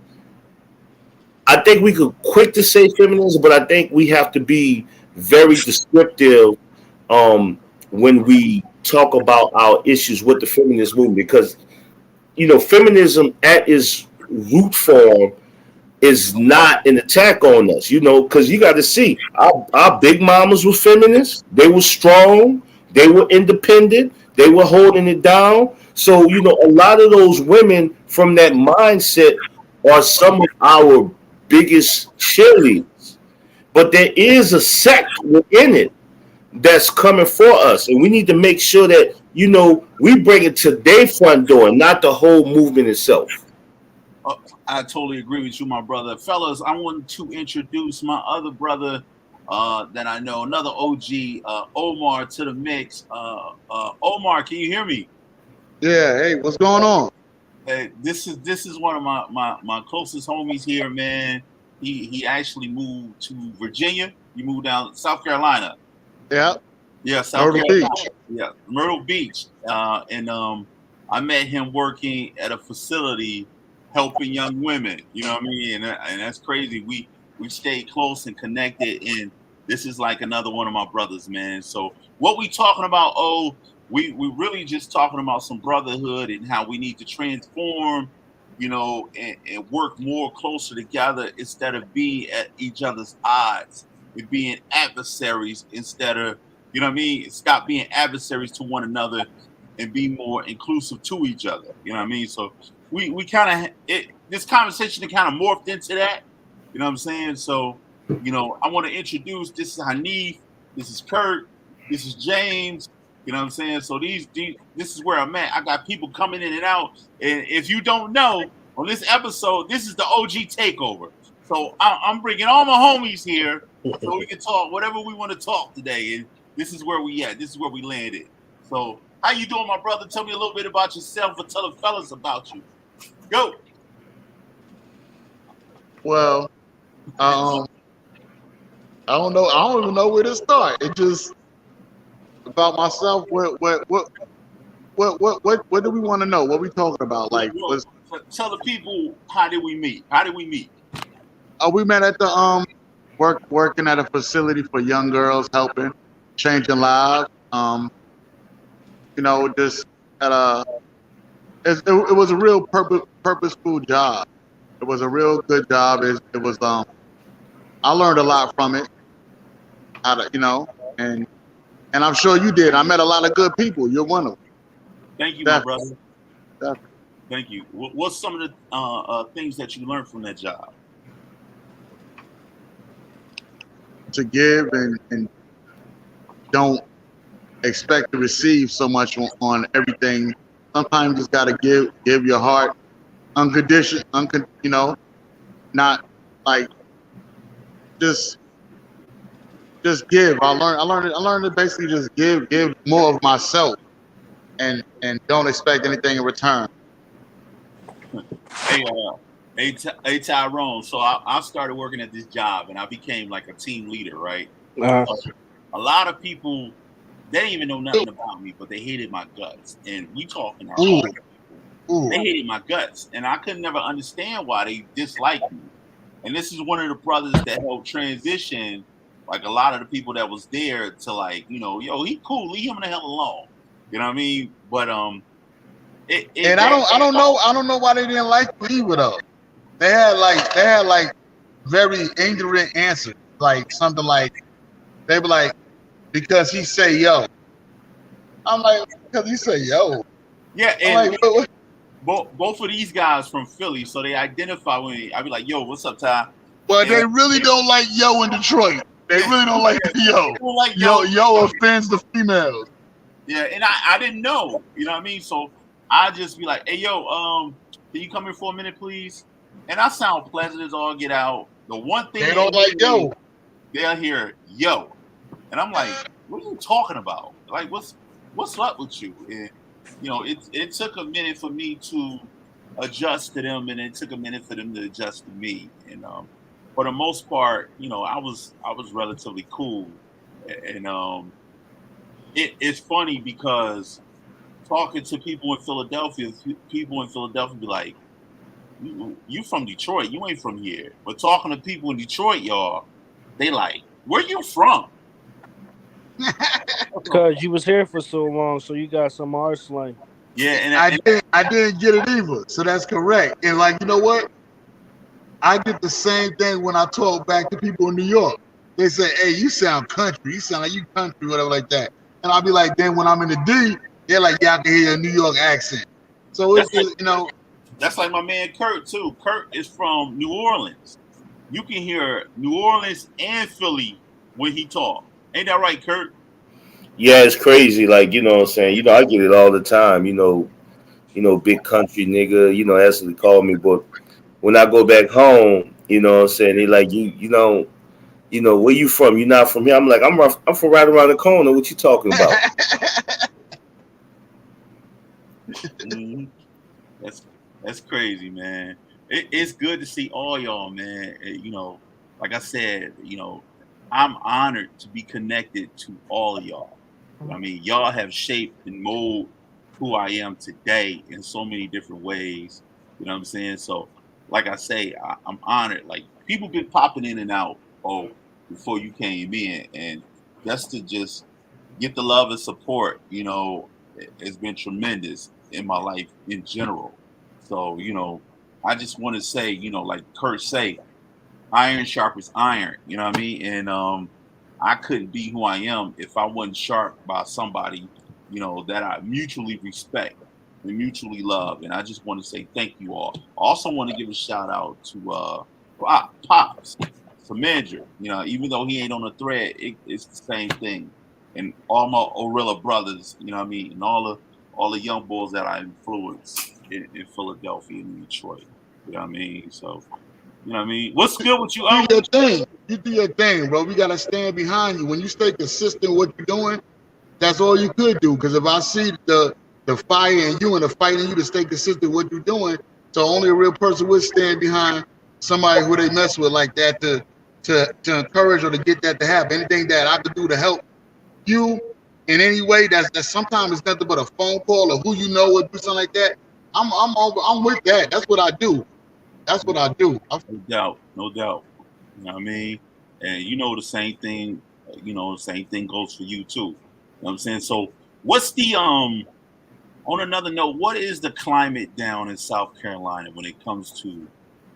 I think we could quick to say feminism, but I think we have to be very descriptive when we talk about our issues with the feminist movement, because feminism at its root form is not an attack on us, because you got to see our big mamas were feminists. They were strong. They were independent. They were holding it down. So, a lot of those women from that mindset are some of our biggest cheerleaders. But there is a sect within it that's coming for us. And we need to make sure that, we bring it to their front door, not the whole movement itself. I totally agree with you, my brother. Fellas, I want to introduce my other brother that I know, another OG, Omar, to the mix. Omar, can you hear me? Yeah, hey, what's going on? Hey, this is one of my closest homies here, man. He actually moved to Virginia. He moved down South Carolina. Yeah, Yeah, South Myrtle Carolina. Beach. Yeah, Myrtle Beach. And I met him working at a facility helping young women. You know what I mean? And that's crazy. We stayed close and connected, and this is like another one of my brothers, man. So what we talking about? Oh, we really just talking about some brotherhood and how we need to transform, and work more closer together instead of being at each other's odds and being adversaries instead of, you know what I mean? Stop being adversaries to one another and be more inclusive to each other. You know what I mean? So we kind of this conversation kind of morphed into that. You know what I'm saying? So, I want to introduce, this is Hanif, this is Kurt, this is James. You know what I'm saying? So this is where I'm at. I got people coming in and out. And if you don't know, on this episode, this is the OG takeover. So I'm bringing all my homies here so we can talk whatever we want to talk today. And this is where we at. This is where we landed. So how you doing, my brother? Tell me a little bit about yourself or tell the fellas about you. Go. Well, um, I don't know. I don't even know where to start. It just about myself. What do we want to know? What we talking about? Like, Yo, tell the people, how did we meet? How did we meet? we met at the working at a facility for young girls, helping, changing lives. Just at it was a real purposeful job. It was a real good job. It was I learned a lot from it. How to and I'm sure you did. I met a lot of good people. You're one of them. Thank you, my Definitely. brother. Definitely. Thank you. What's some of the things that you learned from that job? To give and don't expect to receive so much on everything. Sometimes you just gotta give your heart unconditional, not like just give. I learned to basically just give more of myself and don't expect anything in return. Hey, hey, Tyrone. So I started working at this job, and I became like a team leader, right? Uh, A lot of people, they didn't even know nothing about me, but they hated my guts. And we talking our Ooh, own. ooh. They hated my guts, and I could never understand why they disliked me. And this is one of the brothers that helped transition, like a lot of the people that was there to like, yo, he cool, leave him the hell alone. You know what I mean? But And I don't know why they didn't like you either though. They had like very ignorant answers, like something like they were like because he say yo. I'm like because he say yo. yeah, I'm and like what? both of these guys from Philly, so they identify with me. I be like, yo, what's up, Ty? Well, And they really don't like yo in Detroit. They yeah, really don't like the yo. people like Yo offends the females. yeah, and I didn't know, you know what I mean? So I just be like, hey, yo, can you come here for a minute, please? And I sound pleasant as all get out. The one thing They don't like yo. they'll hear yo, and I'm like, what are you talking about? Like, what's up with you? And it took a minute for me to adjust to them, and it took a minute for them to adjust to me. And for the most part, I was relatively cool, and it's funny because talking to people in Philadelphia, people in Philadelphia be like, you from Detroit, you ain't from here. But talking to people in Detroit, y'all, they like, where you from? because you was here for so long, so you got some R slang. Yeah, I didn't get it either. So that's correct. And like you know what? I get the same thing when I talk back to people in New York. They say, "Hey, you sound country. You sound like you country, whatever like that." And I'll be like, then when I'm in the D, they're like, "Yeah, I can hear a New York accent." So it's that's like my man Kurt too. Kurt is from New Orleans. You can hear New Orleans and Philly when he talk. Ain't that right, Kurt? Yeah, it's crazy. Like, what I'm saying? I get it all the time. Big country nigga, that's what they call me. But when I go back home, what I'm saying? They like, where you from? You not from here? I'm like, I'm from right around the corner. What you talking about? Mhm. That's crazy, man. It's good to see all y'all, man. Like I said, I'm honored to be connected to all of y'all. I mean, y'all have shaped and molded who I am today in so many different ways. You know what I'm saying? So, like I say, I'm honored. Like people been popping in and out. Before you came in, and just to just get the love and support, has been tremendous in my life in general. So, I just want to say, like Kurt say, iron sharpens iron. You know what I mean? And I couldn't be who I am if I wasn't sharp by somebody, that I mutually respect and mutually love. And I just want to say thank you all. I also want to give a shout out to Pops, Samandra. Even though he ain't on the thread, it's the same thing. And all my Orilla brothers, you know what I mean, and all the young bulls that I influenced in Philadelphia and Detroit. You know what I mean? So, you know what I mean? What's good with you, do Uncle? your thing. You do your thing, bro. We gotta stand behind you. When you stay consistent with what you're doing, that's all you could do. Because if I see the fire in you and the fight in you to stay consistent with what you're doing, so only a real person would stand behind somebody who they mess with like that to encourage or to get that to happen. Anything that I could do to help you in any way, that's sometimes it's nothing but a phone call or who you know would do something like that. I'm with that. That's what I do. That's what I do. No doubt, no doubt. You know what I mean? And you know the same thing. The same thing goes for you too. You know what I'm saying? So, what's the On another note, what is the climate down in South Carolina when it comes to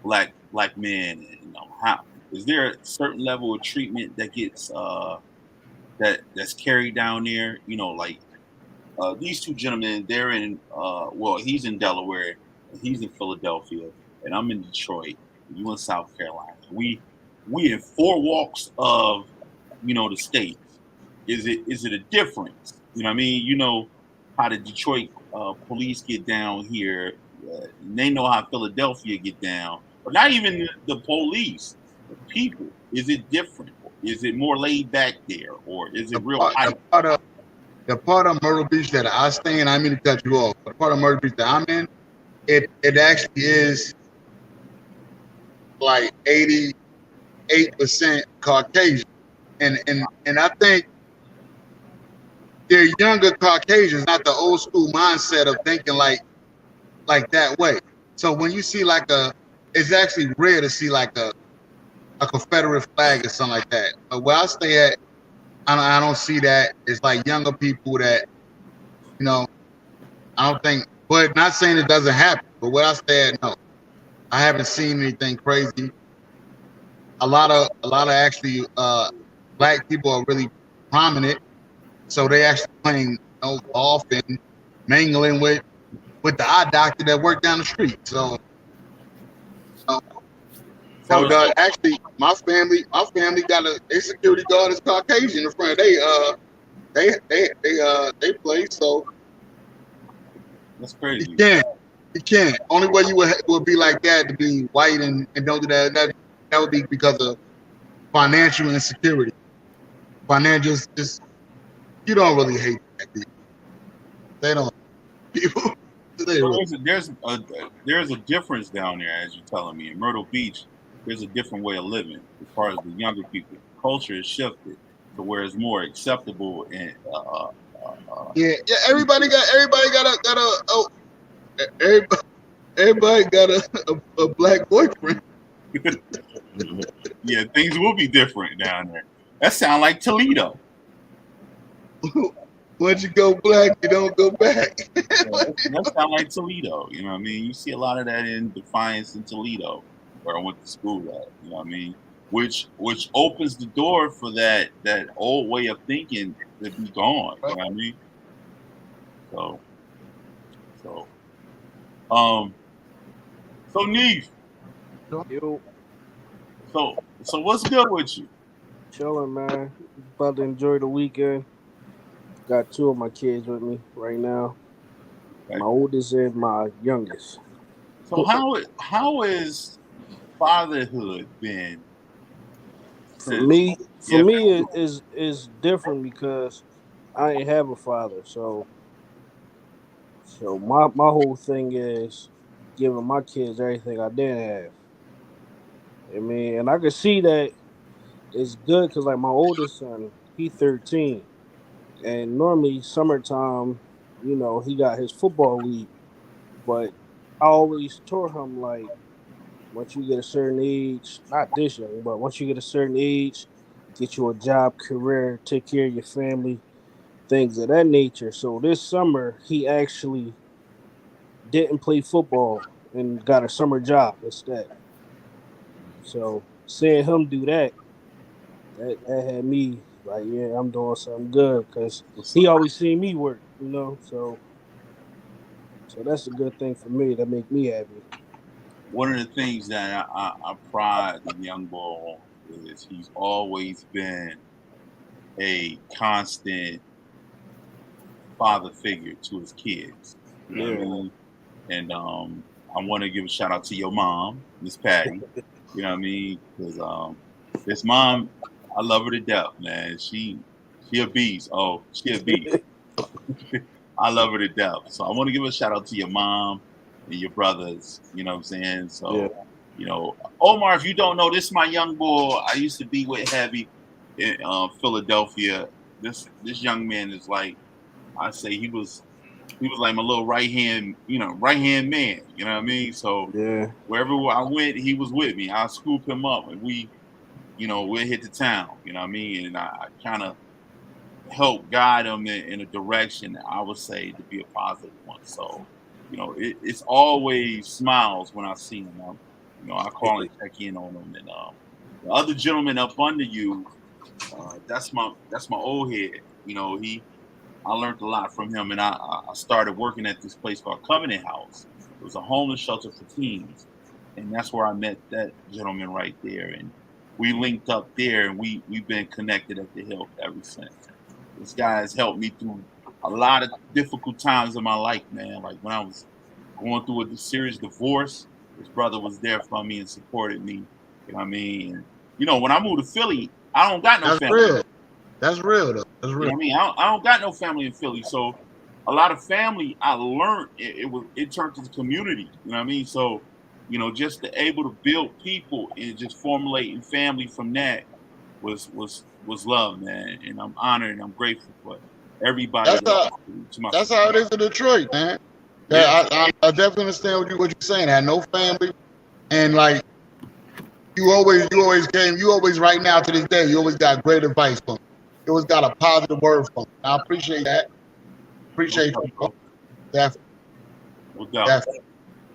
black men? And, how is there a certain level of treatment that gets that's carried down there? Like these two gentlemen, they're in well, he's in Delaware, and he's in Philadelphia, and I'm in Detroit, and you in South Carolina. We in four walks of the states. Is it a difference? You know what I mean? You know how the Detroit police get down here, and they know how Philadelphia get down, but not even the police, the people. Is it different? Is it more laid back there, or is it real hype? The part of Myrtle Beach that I stay in, I mean to cut you off. The part of Myrtle Beach that I'm in, it actually is like 88% Caucasian, and I think they're younger Caucasians, not the old school mindset of thinking like that way. So when you see it's actually rare to see like a Confederate flag or something like that. But where I stay at, I don't see that. It's like younger people that, I don't think, but not saying it doesn't happen, but where I stay at, no. I haven't seen anything crazy. A lot of actually black people are really prominent. So they actually playing golf and mingling with the eye doctor that worked down the street. So actually my family got a security guard is Caucasian in front of they play. So that's crazy. You can't. Only way you would be like that to be white and don't do that. That would be because of financial insecurity. Financial just you don't really hate black people. They don't. People. There's a difference down there, as you're telling me. In Myrtle Beach, there's a different way of living as far as the younger people. Culture has shifted to where it's more acceptable and yeah. Everybody got a black boyfriend. Yeah, things will be different down there. That sounds like Toledo. Once you go black, you don't go back. That sounds like Toledo. You know what I mean? You see a lot of that in Defiance in Toledo, where I went to school at. You know what I mean? Which opens the door for that old way of thinking to be gone. You know what I mean? So Neef. Yo, So what's good with you? chilling, man. About to enjoy the weekend. Got two of my kids with me right now. Okay. My oldest and my youngest. So how is fatherhood been? For me, it is different because I ain't have a father. So my whole thing is giving my kids everything I didn't have. I mean, and I can see that it's good because like my oldest son, he 13, and normally summertime, he got his football league. But I always told him like, once you get a certain age, not this young, but once you get a certain age, get you a job, career, take care of your family, things of that nature. So this summer, he actually didn't play football and got a summer job instead. So seeing him do that had me like, yeah, I'm doing something good because he always seen me work. So that's a good thing for me. That make me happy. One of the things that I pride the young boy is he's always been a constant father figure to his kids. You know what I mean? And I want to give a shout out to your mom, Miss Patty. You know what I mean? Because this mom, I love her to death, man. She a beast. Oh, she a beast. I love her to death. So I want to give a shout out to your mom and your brothers. You know what I'm saying? So Omar, if you don't know, this is my young boy I used to be with heavy in Philadelphia. This young man is like, I say he was like my little right hand man. You know what I mean? So Yeah. wherever I went, he was with me. I scoop him up, and we'll hit the town. You know what I mean? And I kind of help guide him in a direction that I would say to be a positive one. So, it's always smiles when I see him. I call and check in on him. And the other gentleman up under you, that's my old head. I learned a lot from him, and I started working at this place called Covenant House. It was a homeless shelter for teens, and that's where I met that gentleman right there. And we linked up there, and we've been connected at the Hill ever since. This guy has helped me through a lot of difficult times in my life, man. Like when I was going through a serious divorce, his brother was there for me and supported me. You know what I mean? And, when I moved to Philly, I don't got no That's family. real. That's real, though. That's You know real. what I mean? I don't got no family in Philly, so a lot of family I learned it turned to the community. You know what I mean? So, just to able to build people and just formulating family from that was love, man. And I'm honored and I'm grateful for everybody. That's how, to my that's how it is in Detroit, man. Yeah. I definitely understand what you're saying. I had no family, and like you always right now to this day, you always got great advice from me. You always got a positive word from me. I appreciate that. Appreciate you, bro. Definitely. No doubt. Definitely.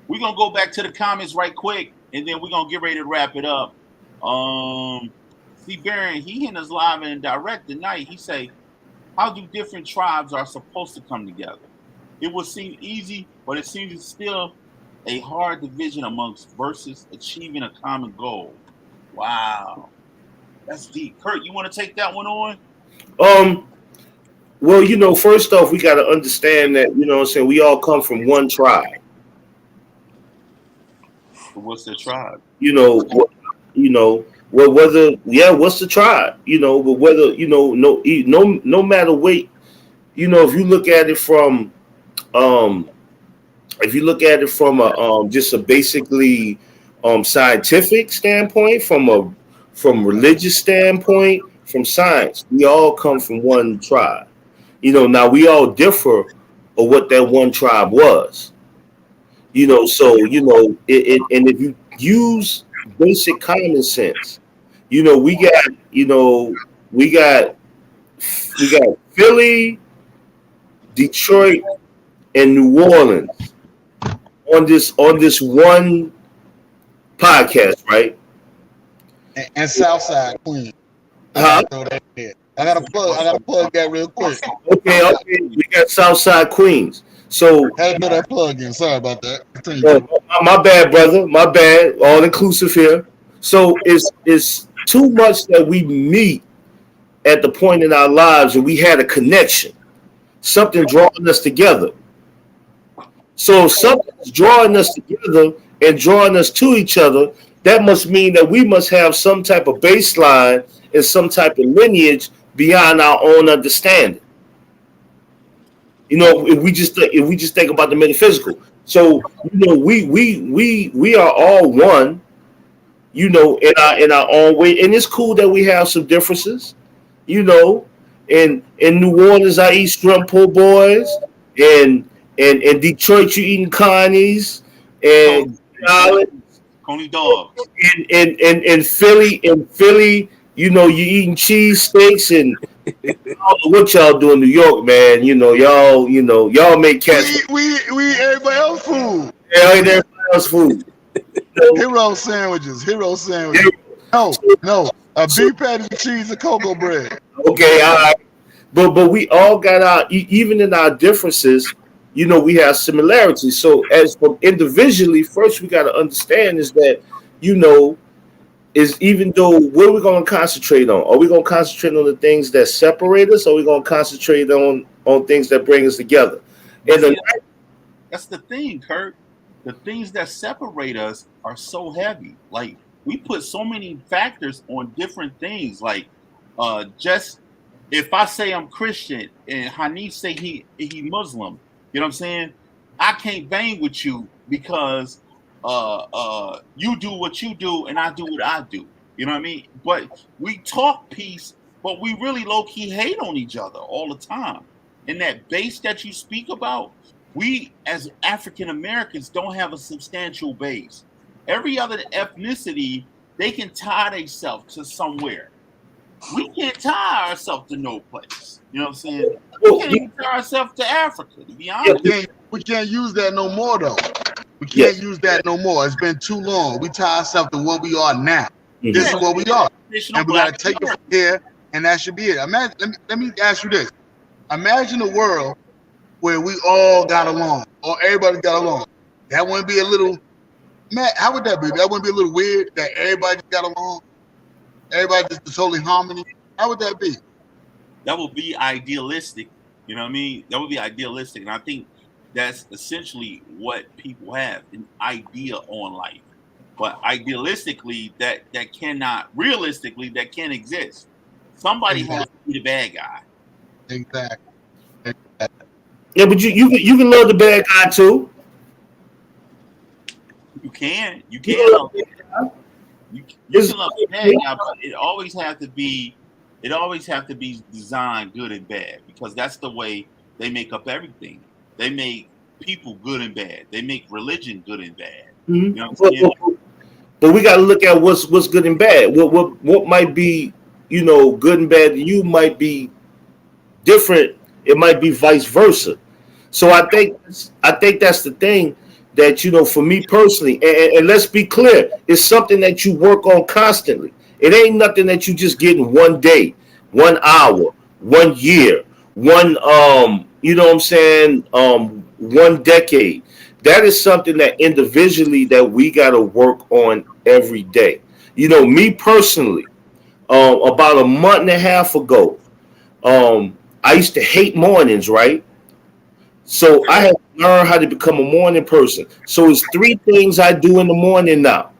We're gonna go back to the comments right quick, and then we're gonna get ready to wrap it up. See, Baron, he in us live and direct tonight. He say, "How do different tribes are supposed to come together? It would seem easy, but it seems still a hard division amongst versus achieving a common goal." Wow, that's deep. Kurt, you want to take that one on? Well, first off, we got to understand that, what I'm saying, we all come from one tribe. What's the tribe? What's the tribe? But whether, no matter what, if you look at it from, um, just a basically scientific standpoint, from religious standpoint, from science, we all come from one tribe. Now we all differ of what that one tribe was. So and if you use basic common sense, we got we got Philly, Detroit, and New Orleans on this one podcast, right? And Southside Queen. Huh? I gotta plug that real quick. Okay. We got Southside Queens. So Had to put that plug in. Sorry about that. Continue. my bad, brother. My bad. All inclusive here. So it's too much that we meet at the point in our lives and we had a connection, something drawing us together. So if something's drawing us together and drawing us to each other, that must mean that we must have some type of baseline and some type of lineage beyond our own understanding. If we just think about the metaphysical. So we are all one, in our own way, and it's cool that we have some differences. In New Orleans, I eat shrimp po' boys, and in Detroit, you eating connies, and Coney dogs. In Philly, you eating cheese steaks, and I don't know what y'all do in New York, man. Y'all make cats. We eat everybody else food. Yeah, everybody else food. Hero sandwiches. No. A beef patty with cheese and cocoa bread. Okay, all right. But we all got even in our differences, we have similarities. So as from individually, first we got to understand is that, is even though what are we going to concentrate on? Are we going to concentrate on the things that separate us, or are we going to concentrate on things that bring us together? And that's the thing, Kurt. The things that separate us are so heavy. Like we put so many factors on different things. Like just if I say I'm Christian and Hanif say he Muslim, you know what I'm saying? I can't bang with you because you do what you do and I do what I do. You know what I mean? But we talk peace, but we really low key hate on each other all the time. And that base that you speak about, we as African Americans don't have a substantial base. Every other ethnicity, they can tie themselves to somewhere. We can't tie ourselves to no place. You know what I'm saying? We Well, can't even tie ourselves to Africa, to be yeah, honest. We can't use that no more though. We yeah. can't use that no more. It's been too long. We tie ourselves to what we are now. Mhm. This Yeah, is what we are, traditional and we got to Black take it American. from here, and that should be it. Imagine. Let me ask you this: imagine a world where we all got along, or everybody got along. That wouldn't be a little. Man, how would that be? That wouldn't be a little weird that everybody got along, everybody just totally harmony. How would that be? That would be idealistic. You know what I mean? That would be idealistic. And I think that's essentially what people have, an idea on life. But idealistically, that cannot realistically that can't exist. Somebody has Exactly. to be the bad guy. Exactly. Yeah, but you can love the bad guy too. You can. You You can can love love the bad guy. you It's, can love the bad guy, but it always have to be designed good and bad because that's the way they make up everything. They make people good and bad. They make religion good and bad. Mhm. You know what I'm saying? But we got to look at what's good and bad. What might be good and bad to you might be different. It might be vice versa. So I think that's the thing that for me personally, and let's be clear, it's something that you work on constantly. It ain't nothing that you just get in one day, 1 hour, 1 year, one what I'm saying, 1 decade. That is something that individually that we got to work on every day. Me personally, about a month and a half ago, I used to hate mornings, right? So I had to learn how to become a morning person. So it's three things I do in the morning now.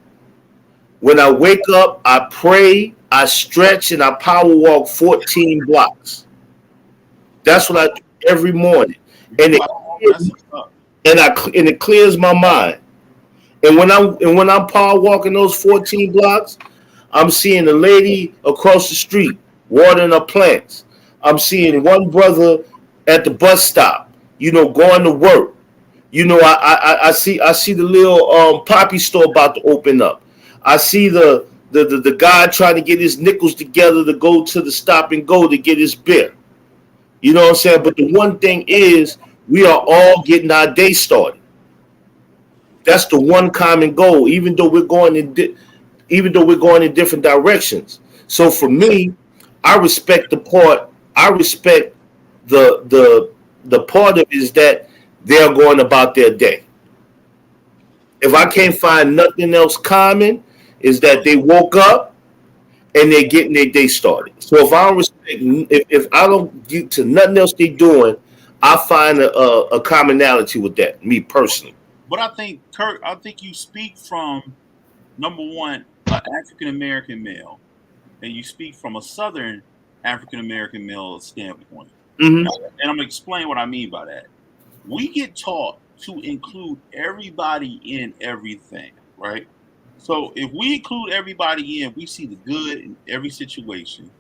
When I wake up, I pray, I stretch, and I power walk 14 blocks. That's what I do every morning, You and do it I that's what's up. and it clears my mind. And when I'm power walking those 14 blocks, I'm seeing a lady across the street watering her plants. I'm seeing one brother at the bus stop, going to work. I see the little poppy store about to open up. I see the guy trying to get his nickels together to go to the stop and go to get his beer. You know what I'm saying? But the one thing is, we are all getting our day started. That's the one common goal, even though we're going in different directions. So for me, I respect the part. I respect the part of it is that they're going about their day. If I can't find nothing else common, is that they woke up and they're getting their day started. So if I don't get to nothing else they're doing, I find a commonality with that. Me personally. But I think Kurt, I think you speak from number one, an African American male, and you speak from a Southern African American male standpoint. Hmm. And I'm gonna explain what I mean by that. We get taught to include everybody in everything, right? So if we include everybody in, we see the good in every situation.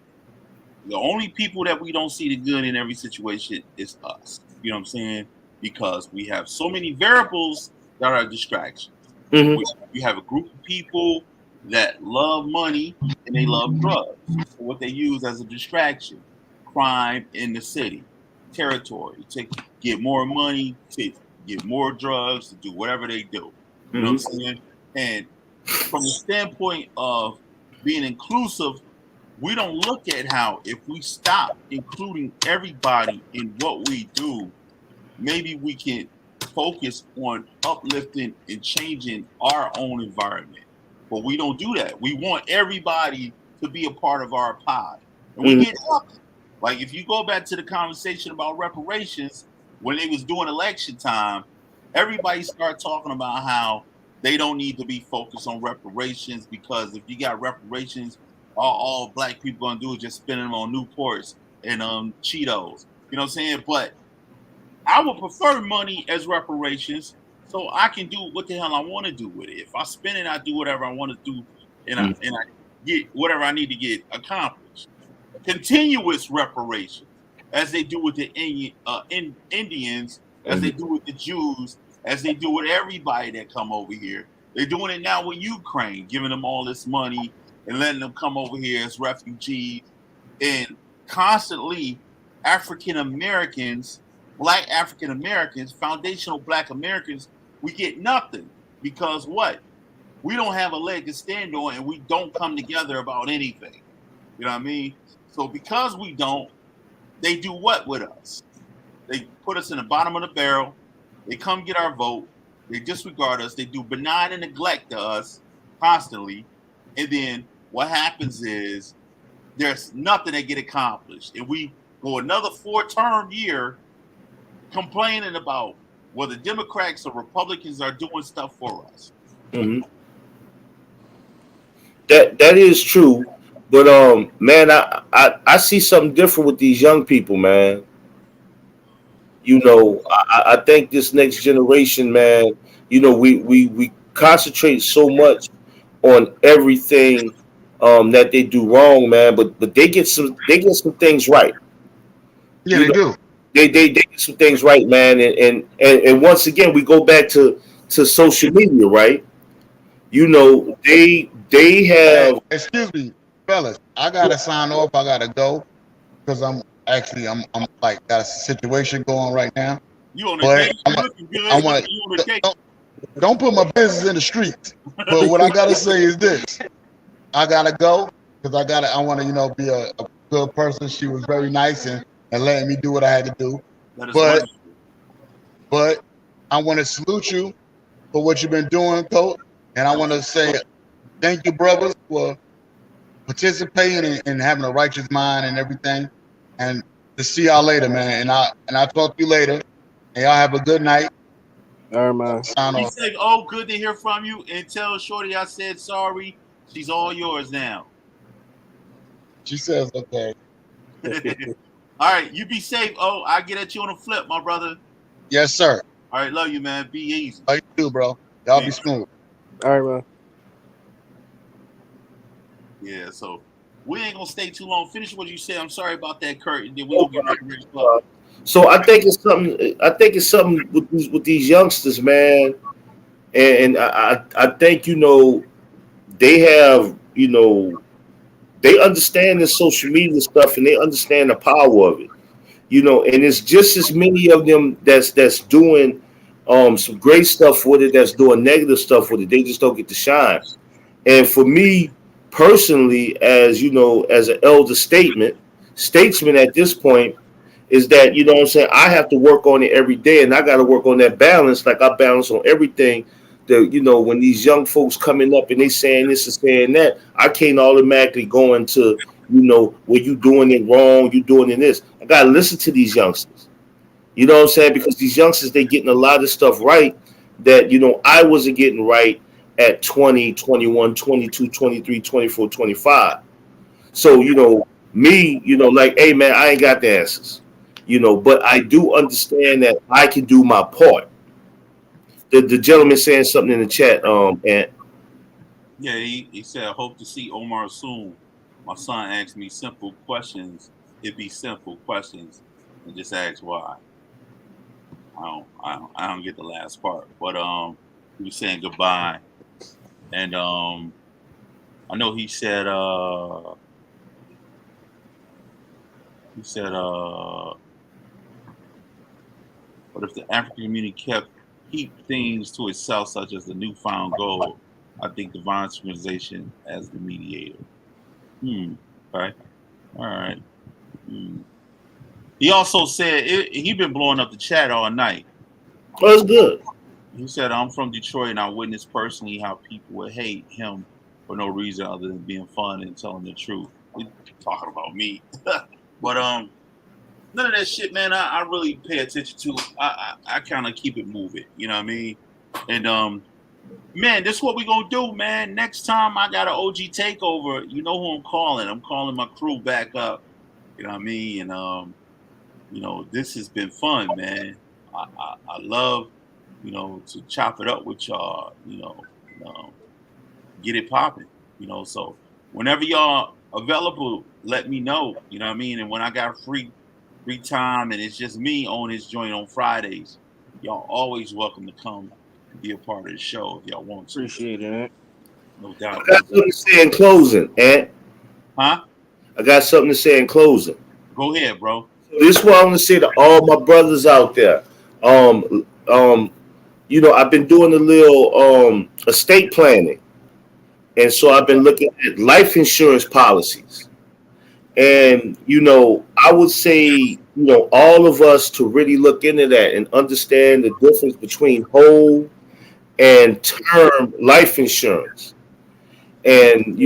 The only people that we don't see the good in every situation is us. You know what I'm saying? Because we have so many variables that are distractions. Hmm. We have a group of people that love money and they love drugs. So what they use as a distraction, crime in the city, territory, to get more money, to get more drugs, to do whatever they do. You know what Hmm. I'm saying? And from the standpoint of being inclusive, we don't look at how if we stop including everybody in what we do, maybe we can focus on uplifting and changing our own environment. But we don't do that. We want everybody to be a part of our pie. And we Hmm. get nothing. Like if you go back to the conversation about reparations, when they was doing election time, everybody started talking about how they don't need to be focused on reparations because if you got reparations, all black people gonna do is just spend them on Newports and Cheetos. You know what I'm saying? But I would prefer money as reparations so I can do what the hell I want to do with it. If I spend it, I do whatever I want to do, and I get whatever I need to get accomplished. Continuous reparations, as they do with the Indians, as they do with the Jews, as they do with everybody that come over here. They're doing it now with Ukraine, giving them all this money and letting them come over here as refugees. And constantly, African Americans, Black African Americans, foundational Black Americans, we get nothing because what? We don't have a leg to stand on, and we don't come together about anything. You know what I mean? So because we don't, they do what with us? They put us in the bottom of the barrel. They come get our vote. They disregard us. They do benign and neglect to us constantly. And then what happens is there's nothing that get accomplished. And we go another 4-term year complaining about whether Democrats or Republicans are doing stuff for us. Mm-hmm. That is true. But man, I see something different with these young people, man. You know, I think this next generation, man, you know, we concentrate so much on everything that they do wrong, man, but they get some things right. Yeah, You they know, do. they get some things right, man, and once again we go back to social media, right? You know, they Hey, have excuse me, fellas. I gotta sign off. I gotta go because I'm like got a situation going right now. You on a But date? I'm You looking I good. want You on a to date? don't put my business in the streets. But what I gotta say is this: I gotta go because I want to be a good person. She was very nice and letting me do what I had to do. That is But wonderful. but I want to salute you for what you've been doing, coach. And I want to say thank you, brothers, for participating and having a righteous mind and everything. And to see y'all later, man. And I'll talk to you later. And y'all have a good night. All right, man. Sign He off. said, "Oh, good to hear from you." And tell Shorty I said sorry. She's all yours now. She says, okay. All right, you be safe. Oh, I get at you on a flip, my brother. Yes, sir. All right, love you, man. Be easy. How you do, bro? Y'all be Yeah. smooth. All right, man. Yeah, so we ain't gonna stay too long. Finish what you said. I'm sorry about that, Kurt. And then we gonna get ready to wrap up. so I think it's something. I think it's something with these youngsters, man. And I think they have they understand this social media stuff and they understand the power of it. And it's just as many of them that's doing some great stuff with it, that's doing negative stuff with it. They just don't get to shine. And for me personally, as an elder statesman at this point, is that what I'm saying, I have to work on it every day, and I got to work on that balance, like I balance on everything. That when these young folks coming up and they saying this and saying that, I can't automatically go into well, you doing it wrong, you doing it this. I gotta listen to these youngsters. You know what I'm saying? Because these youngsters, they getting a lot of stuff right that I wasn't getting right at 20, 21, 22, 23, 24, 25. So me, like, hey man, I ain't got the answers. But I do understand that I can do my part. The gentleman saying something in the chat, and Yeah, he said, I hope to see Omar soon. My son asked me simple questions. It'd be simple questions and just ask why. I don't get the last part. But he was saying goodbye. And I know he said but if the African community keep things to itself, such as the newfound gold, I think divine synchronization as the mediator. Okay. All right. He also said he been blowing up the chat all night. well, it's good. He said, I'm from Detroit and I witnessed personally how people would hate him for no reason other than being fun and telling the truth. We talking about me. But none of that shit, man, I really pay attention to. I kind of keep it moving. You know what I mean? And man, this is what we gonna do, man. Next time I got an OG takeover, you know who I'm calling. I'm calling my crew back up. You know what I mean? And this has been fun, man. I love to chop it up with y'all, get it popping, So whenever y'all available, let me know, you know what I mean? And when I got free time and it's just me on this joint on Fridays, y'all always welcome to come and be a part of the show if y'all want to. Appreciate it. No I doubt, no got something doubt. to say in closing, Ant. Huh? I got something to say in closing. Go ahead, bro. So this is what I want to say to all my brothers out there. I've been doing a little estate planning, and so I've been looking at life insurance policies. And I would say, all of us to really look into that and understand the difference between whole and term life insurance. And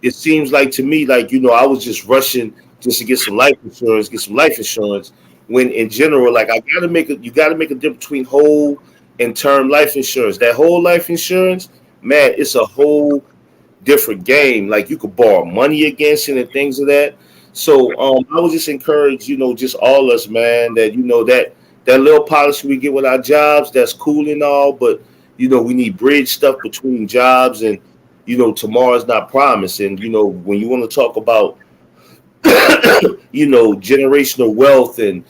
it seems like to me, like I was just rushing just to get some life insurance. When in general, like you gotta make a difference between whole and term life insurance. That whole life insurance, man, it's a whole different game. Like you could borrow money against it and things of that. So I would just encourage, just all us, man, that that little policy we get with our jobs, that's cool and all, but we need bridge stuff between jobs, and tomorrow's not promised. And when you want to talk about generational wealth and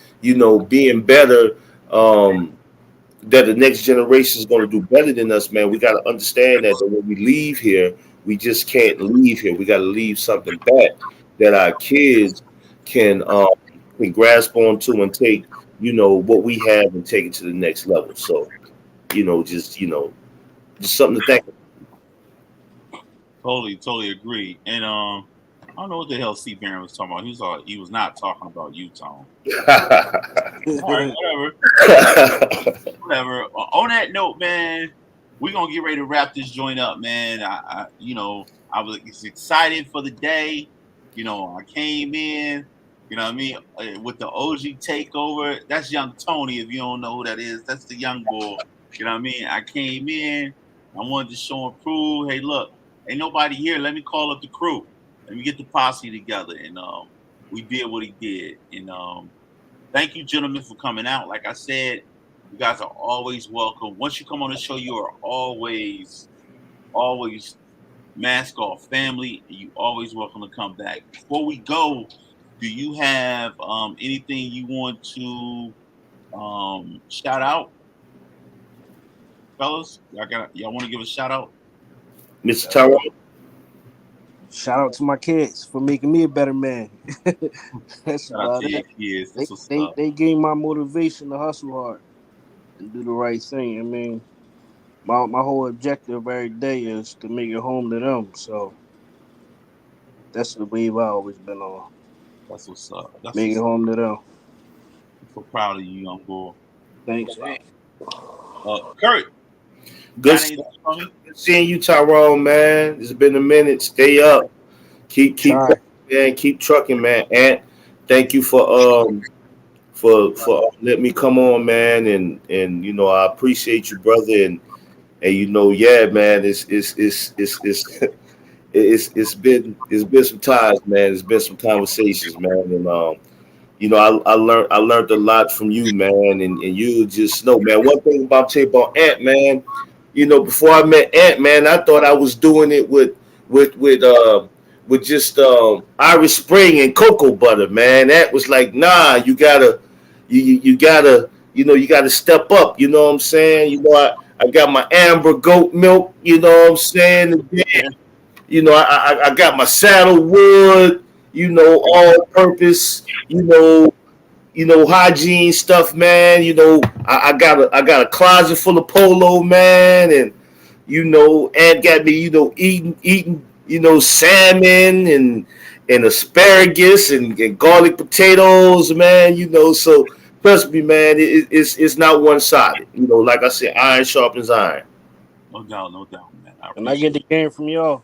being better, that the next generation is going to do better than us, man. We got to understand that when we leave here, we just can't leave here. We got to leave something back that our kids can grasp onto and take, what we have and take it to the next level. So, just something to think. Totally agree. And I don't know what the hell C Baron was talking about. He was not talking about you, Tom. All right, whatever. Whatever. On that note, man, we're gonna get ready to wrap this joint up, man. I was excited for the day. I came in, what I mean, with the OG takeover. That's young Tony, if you don't know who that is. That's the young boy. You know what I mean? I came in, I wanted to show and prove, hey, look, ain't nobody here. Let me call up the crew. Let me get the posse together. And we did what he did. And thank you, gentlemen, for coming out. Like I said, you guys are always welcome. Once you come on the show, you are always mask off family. And you always welcome to come back. Before we go, do you have anything you want to shout out, fellas? Y'all want to give a shout out? Mr. Tyrone. Shout out to my kids for making me a better man. That's Shout out about to your it. kids. They, That's what's they up. they gave my motivation to hustle hard and do the right thing. I mean, my whole objective every day is to make it home to them. So that's the wave I always been on. That's what's up. That's Make it what's up. home to them. I'm so proud of you, young boy. Thanks. Kurt, Good got anything for me? seeing you, Tyrone, man. It's been a minute. Stay up. Keep Try. pushing, man. Keep trucking, man. And thank you for letting me come on, man. And I appreciate you, brother. And yeah, man. It's been some times, man. It's been some conversations, man. And I learned a lot from you, man. And you just know, man. One thing about tell you about Ant, man. Before I met Ant, man, I thought I was doing it with with uh with just Irish Spring and cocoa butter, man. That was like, nah, you gotta step up. You know what I'm saying? I got my amber goat milk. You know what I'm saying? And then, I got my saddle wood. All purpose. Hygiene stuff, man. I got a closet full of polo, man, and and got me, eating, salmon and asparagus and garlic potatoes, man. So trust me, man, it's not one sided. Like I said, iron sharpens iron. No doubt, man. I And I get appreciate the game from y'all,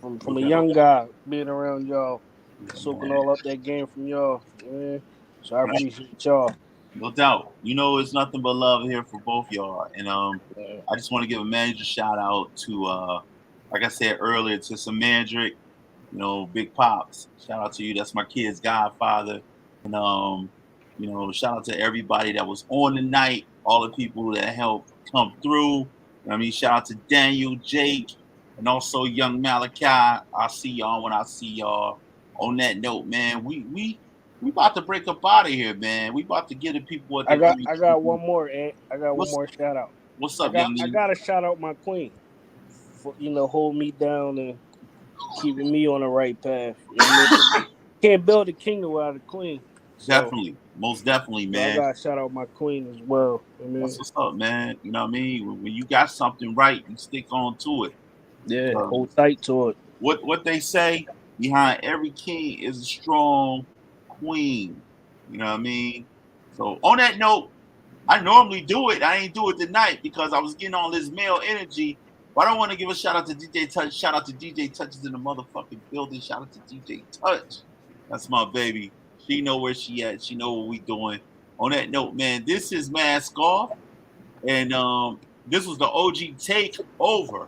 it. No from a doubt. young guy being around y'all, Yeah, soaking man. all up that game from y'all. Man. So I Right. appreciate y'all. No doubt. It's nothing but love here for both y'all. And Yeah. I just want to give a major shout out to like I said earlier, to some Mandrick, Big Pops. Shout out to you. That's my kid's godfather. And You know, shout out to everybody that was on the night, all the people that helped come through. You know what I mean, shout out to Daniel, Jake, and also young Malachi. I'll see y'all when I see y'all. On that note, man, we about to break up out of here, man. We about to give the people what they I got one more, Ed. I got one What's more shout out. what's up, young I man? got to shout out my queen for hold me down and keeping me on the right path. You know what I mean? Can't build a kingdom without a queen. So Definitely, most definitely, I man. got to shout out my queen as well. I That's mean, what's up, man. You know what I mean? When you got something right, you stick on to it. yeah, Um, hold tight to it. what they say, behind every king is a strong queen. You know what I mean? So on that note, I normally do it. I ain't do it tonight because I was getting all this male energy. But I don't want to give a shout out to DJ Touch. Shout out to DJ Touch is in the motherfucking building. Shout out to DJ Touch. That's my baby. She know where she at. She know what we doing. On that note, man, this is Mask Off. And this was the OG takeover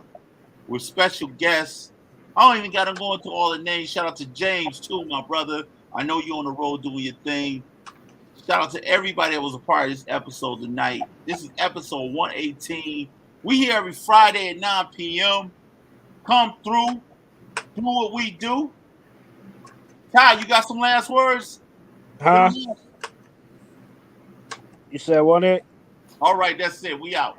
with special guests. I don't even got to go into all the names. Shout out to James too, my brother. I know you on the road doing your thing. Shout out to everybody that was a part of this episode tonight. This is episode 118. We here every Friday at 9 p.m. Come through, do what we do. Ty, you got some last words? Huh? You said what, Ed? All right, that's it. We out.